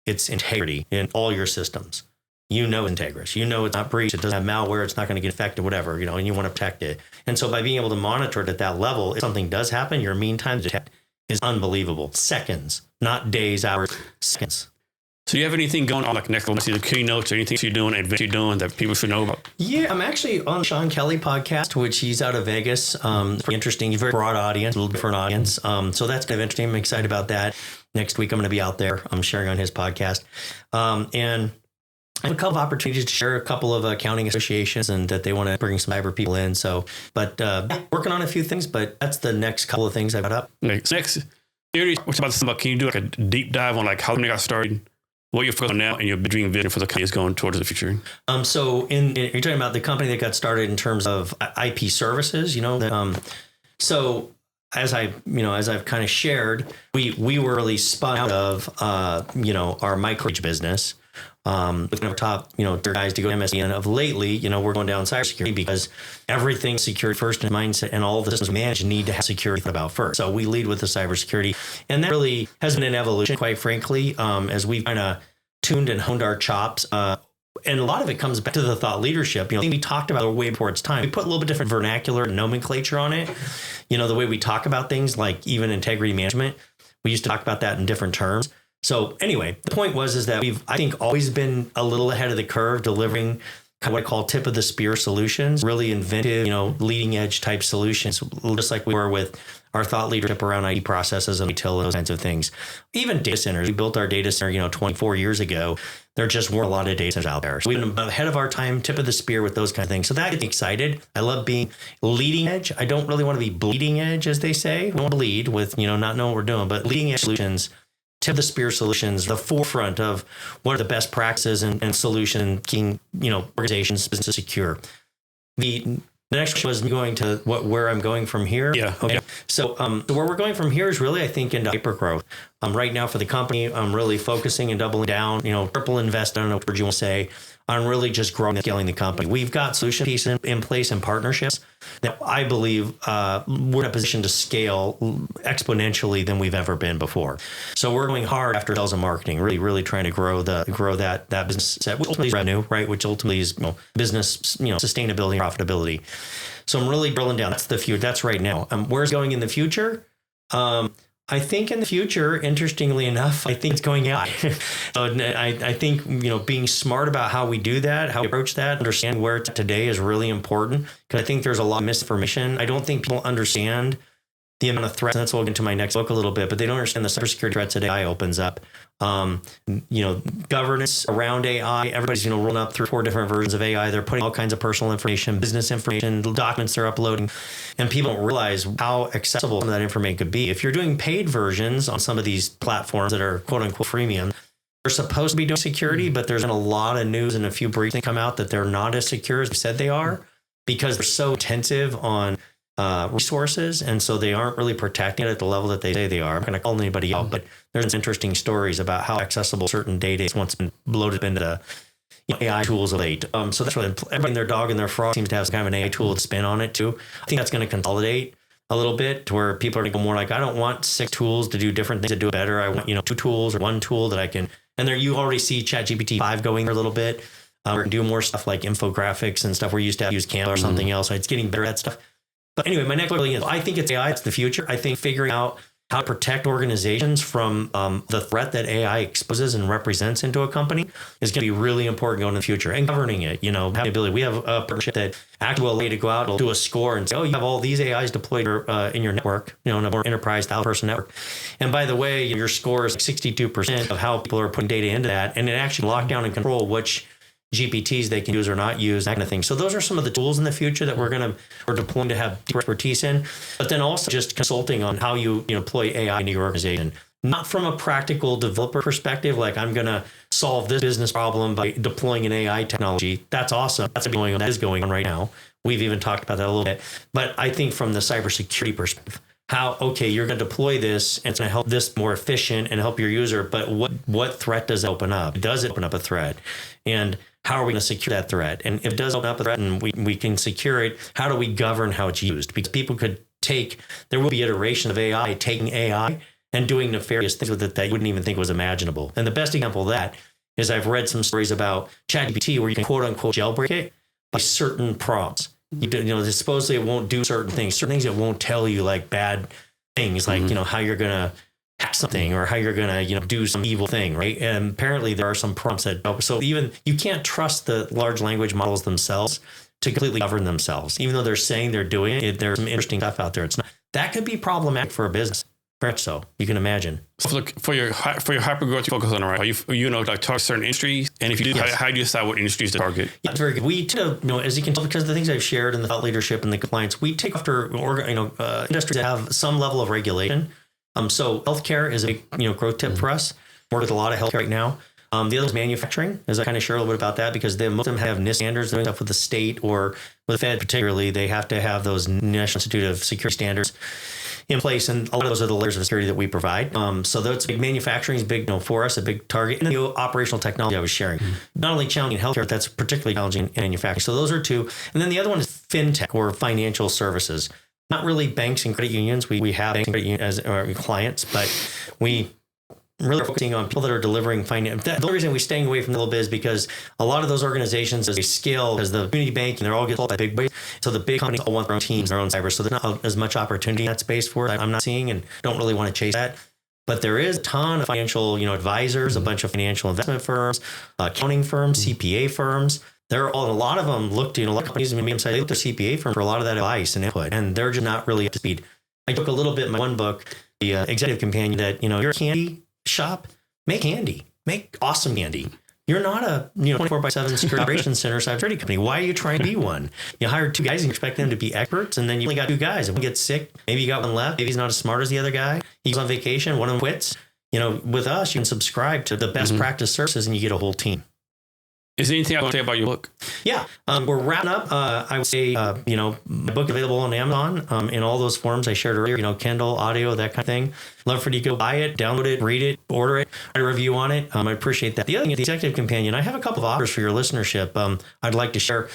it's integrity in all your systems. Integrous. It's not breached. It doesn't have malware. It's not going to get infected, whatever, and you want to protect it. And so by being able to monitor it at that level, if something does happen, your mean time to detect is unbelievable. Seconds, not days, hours, seconds.
So do you have anything going on like next either keynotes or anything you're doing, advance you're doing that people should know about?
Yeah, I'm actually on Sean Kelly podcast, which he's out of Vegas. It's pretty interesting. He's a very broad audience, a little different audience. So that's kind of interesting. I'm excited about that. Next week, I'm going to be out there. I'm sharing on his podcast. And I have a couple of opportunities to share a couple of accounting associations and that they want to bring some cyber people in. So, working on a few things, but that's the next couple of things I got up.
Next, what's about can you do like a deep dive on like how they got started, what you're focusing on now, and your dream vision for the company is going towards the future? So you're talking about the company that got started in terms of IP services, so as I've kind of shared, we were really spun out of, our micro business. Looking at top, guys to go MSDN of lately, we're going down cybersecurity because everything security first in mindset and all the systems managed need to have security thought about first. So we lead with the cybersecurity, and that really has been an evolution, quite frankly, as we've kind of tuned and honed our chops. And a lot of it comes back to the thought leadership. We talked about it way before its time. We put a little bit different vernacular and nomenclature on it. The way we talk about things, like even integrity management, we used to talk about that in different terms. So anyway, the point is that we've, I think, always been a little ahead of the curve, delivering kind of what I call tip of the spear solutions, really inventive, leading edge type solutions, just like we were with our thought leadership around IT processes and ITIL and those kinds of things. Even data centers, we built our data center, 24 years ago. There just weren't a lot of data centers out there. So we've been ahead of our time, tip of the spear with those kind of things. So that gets me excited. I love being leading edge. I don't really want to be bleeding edge, as they say. We don't want to lead with, not knowing what we're doing, but leading edge solutions
tip of the spear solutions, the forefront of what are the best practices and solution keeping, organizations business secure. The next question was going to where I'm going from here.
Yeah.
Okay.
Yeah.
So where we're going from here is really, I think, into hypergrowth. Right now for the company, I'm really focusing and doubling down, triple invest, I don't know what word you want to say, on really just growing and scaling the company. We've got solution pieces in place and partnerships that I believe we're in a position to scale exponentially than we've ever been before. So we're going hard after sales and marketing, really trying to grow that business set, which ultimately is revenue, right? Which ultimately is business, sustainability, profitability. So I'm really drilling down. That's the future. That's right now. Where's going in the future? I think in the future, interestingly enough, I think it's going AI. So I think, being smart about how we do that, how we approach that, understand where it's at today is really important, because I think there's a lot of misinformation. I don't think people understand the amount of threats. And that's what I'll get into my next book a little bit, but they don't understand the cybersecurity threats that AI opens up. Governance around AI. Everybody's, rolling up 3 or 4 different versions of AI. They're putting all kinds of personal information, business information, documents they're uploading, and people don't realize how accessible some of that information could be. If you're doing paid versions on some of these platforms that are quote unquote freemium, they're supposed to be doing security, but there's been a lot of news and a few briefs that come out that they're not as secure as they said they are, because they're so intensive on resources, and so they aren't really protecting it at the level that they say they are. I'm not going to call anybody out, but there's interesting stories about how accessible certain data is once been loaded into the AI tools of late. So that's what everybody and their dog and their frog seems to have some kind of an AI tool to spin on it too. I think that's going to consolidate a little bit to where people are going to go more like, I don't want 6 tools to do different things to do it better. I want 2 tools or 1 tool that I can. And there you already see ChatGPT 5 going there a little bit. We're going to do more stuff like infographics and stuff. We used to have to use Canva or something else. So it's getting better at that stuff. But anyway, my next really is, I think it's AI. It's the future. I think figuring out how to protect organizations from the threat that AI exposes and represents into a company is going to be really important going in the future. And governing it, having the ability. We have a partnership that actually will allow you to go out and do a score and say, oh, you have all these AIs deployed in your network, in a more enterprise 1,000-person network. And by the way, your score is 62% of how people are putting data into that. And it actually lock down and control which GPTs they can use or not use, that kind of thing. So those are some of the tools in the future that we're deploying to have deep expertise in, but then also just consulting on how you deploy AI into your organization. Not from a practical developer perspective, like I'm going to solve this business problem by deploying an AI technology. That's awesome. That is going on right now. We've even talked about that a little bit. But I think from the cybersecurity perspective, you're going to deploy this and it's going to help this more efficient and help your user, but what threat does it open up? Does it open up a threat? And how are we going to secure that threat? And if it does open up a threat and we can secure it, how do we govern how it's used? Because people could there will be iteration of AI, taking AI and doing nefarious things with it that you wouldn't even think was imaginable. And the best example of that is I've read some stories about ChatGPT where you can quote unquote jailbreak it by certain prompts. Supposedly it won't do certain things it won't tell you, like bad things, like, how you're going to hack something or how you're going to, do some evil thing, right? And apparently there are some prompts that help. So even you can't trust the large language models themselves to completely govern themselves, even though they're saying they're doing it. There's some interesting stuff out there. It's not, that could be problematic for a business. So you can imagine.
So for your hypergrowth you focus on, right? Are you target certain industries? And if you do,
yes.
how do you decide what industries to target?
Yeah, it's very good. We tend to, as you can tell, because of the things I've shared in the thought leadership and the compliance, we take after industries that have some level of regulation. So healthcare is a growth tip for us. Work with a lot of healthcare right now. The other is manufacturing, as I kind of share a little bit about that, because most of them have NIST standards. They're stuff with the state or with the Fed particularly. They have to have those National Institute of Security standards in place, and a lot of those are the layers of security that we provide. So that's big. Manufacturing is big, for us, a big target. And the operational technology I was sharing, not only challenging in healthcare, but that's particularly challenging in manufacturing. So those are 2. And then the other one is fintech or financial services. Not really banks and credit unions. We have banks and credit unions as our clients, but we really are focusing on people that are delivering finance. The only reason we're staying away from the little bit is because a lot of those organizations, as they scale, as the community banking, they're all get sold by big boys. So the big companies all want their own teams, their own cyber. So there's not as much opportunity in that space for it. I'm not seeing and don't really want to chase that. But there is a ton of financial, advisors, a bunch of financial investment firms, accounting firms, CPA firms. A lot of them look to, a lot of companies and medium-sized, they look to CPA firm for a lot of that advice and input, and they're just not really up to speed. I took a little bit in my one book, the Executive Companion, that, you're a candy shop, make candy, make awesome candy. You're not a 24/7 security operations center cybersecurity company. Why are you trying to be one? You hired 2 guys and you expect them to be experts, and then you only got 2 guys. If one gets sick, maybe you got one left. Maybe he's not as smart as the other guy. He goes on vacation, one of them quits. with us, you can subscribe to the best practice services and you get a whole team.
Is there anything I want to say about your book?
Yeah, we're wrapping up. I would say, my book available on Amazon in all those forms I shared earlier, Kindle, audio, that kind of thing. Love for you to go buy it, download it, read it, order it, write a review on it. I appreciate that. The other thing is the Executive Companion. I have a couple of offers for your listenership I'd like to share.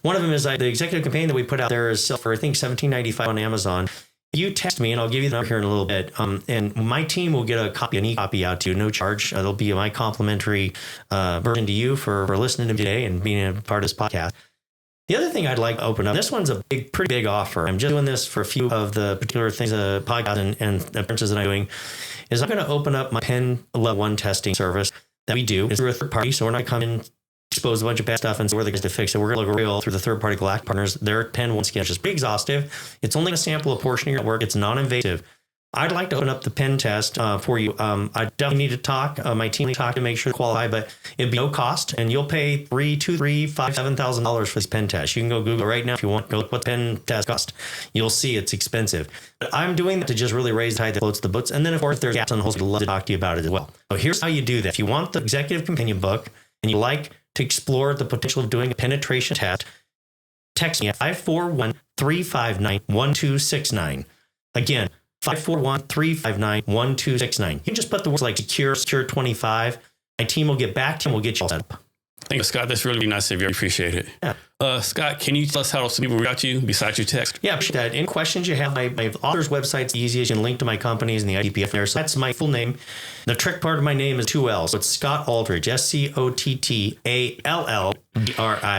One of them is the Executive Companion that we put out there is for, I think, $17.95 on Amazon. You text me, and I'll give you the number here in a little bit. And my team will get an e-copy out to you, no charge. There'll be my complimentary version to you for listening to me today and being a part of this podcast. The other thing I'd like to open up, this one's a pretty big offer. I'm just doing this for a few of the particular things, podcast and appearances that I'm doing, is I'm going to open up my pen level 1 testing service that we do. It's through a third party, so we're not coming expose a bunch of bad stuff and so we're the guys to fix it. We're going to look real through the third-party Galactic partners. Their pen one scan is pretty exhaustive. It's only going to sample a portion of your network. It's non-invasive. I'd like to open up the pen test for you. I definitely need to talk. My team need to talk to make sure to qualify, but it'd be no cost, and you'll pay $7,000 for this pen test. You can go Google right now if you want. Go look what pen test cost. You'll see it's expensive. But I'm doing that to just really raise the tide that floats the boats. And then, of course, if there's gaps on the holes, I'd love to talk to you about it as well. So here's how you do that. If you want the Executive Companion book and you like to explore the potential of doing a penetration test, text me at 541-359-1269. Again, 541-359-1269. You can just put the words like secure 25. My team will get back to you and we'll get you all set up.
Thank you, Scott. That's really nice of you. I appreciate it.
Yeah.
Scott, can you tell us how some people reach out to you besides your text?
Yeah, I appreciate that. Any questions you have, my author's website's the easiest. You can link to my companies and the IDPF there. So that's my full name. The trick part of my name is 2 L's. So it's Scott Alldridge, SCOTTALLDRIDGE.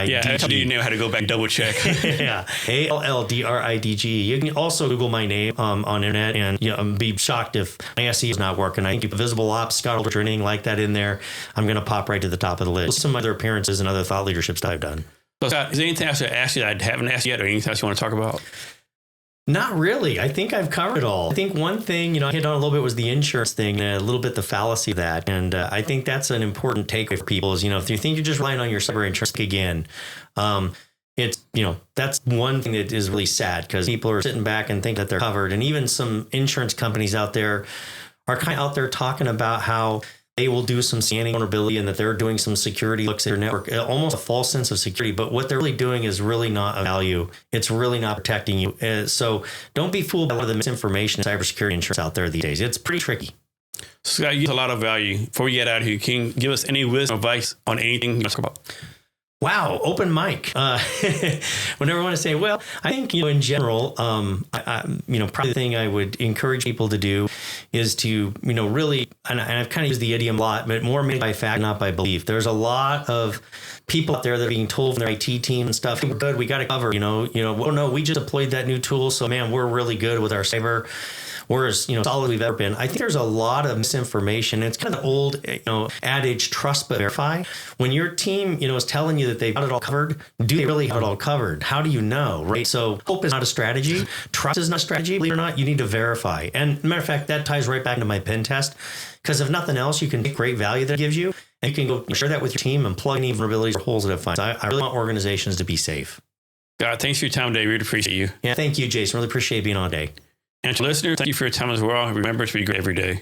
Yeah, I told you know how to go back and double check.
Yeah, ALLDRIDGE. You can also Google my name on internet and be shocked if my SE is not working. I think you put VisibleOps, Scott Alldridge, or anything like that in there, I'm going to pop right to the top of the list. Some other appearances and other thought leadership stuff I've done.
So, Scott, is there anything else I asked you that I haven't asked yet, or anything else you want to talk about?
Not really. I think I've covered it all. I think one thing, I hit on a little bit was the insurance thing, and a little bit the fallacy of that. And I think that's an important takeaway for people is, if you think you're just relying on your cyber insurance again, it's, that's one thing that is really sad because people are sitting back and think that they're covered. And even some insurance companies out there are kind of out there talking about how they will do some scanning vulnerability and that they're doing some security looks at their network, almost a false sense of security. But what they're really doing is really not a value. It's really not protecting you. So don't be fooled by a lot of the misinformation in cybersecurity insurance out there these days. It's pretty tricky.
Scott, you get a lot of value. Before we get out of here, can you give us any wisdom or advice on anything you want to talk about?
Wow, open mic. Whenever I want to say, well, I think, in general, probably the thing I would encourage people to do is to, really, and I've kind of used the idiom a lot, but more made by fact, not by belief. There's a lot of people out there that are being told from their IT team and stuff, we're good, we got to cover, well, no, we just deployed that new tool. So, man, we're really good with our cyber. We're as solid as we've ever been. I think there's a lot of misinformation. It's kind of the old adage, trust but verify. When your team is telling you that they've got it all covered, do they really have it all covered? How do you know, right? So hope is not a strategy. Trust is not a strategy. Believe it or not, you need to verify. And matter of fact, that ties right back into my pen test. Because if nothing else, you can take great value that it gives you, and you can go share that with your team and plug any vulnerabilities or holes that it finds. I really want organizations to be safe.
God, thanks for your time today. Really appreciate you.
Yeah, thank you, Jason. Really appreciate being on today.
And to listeners, thank you for your time as well. Remember to be great every day.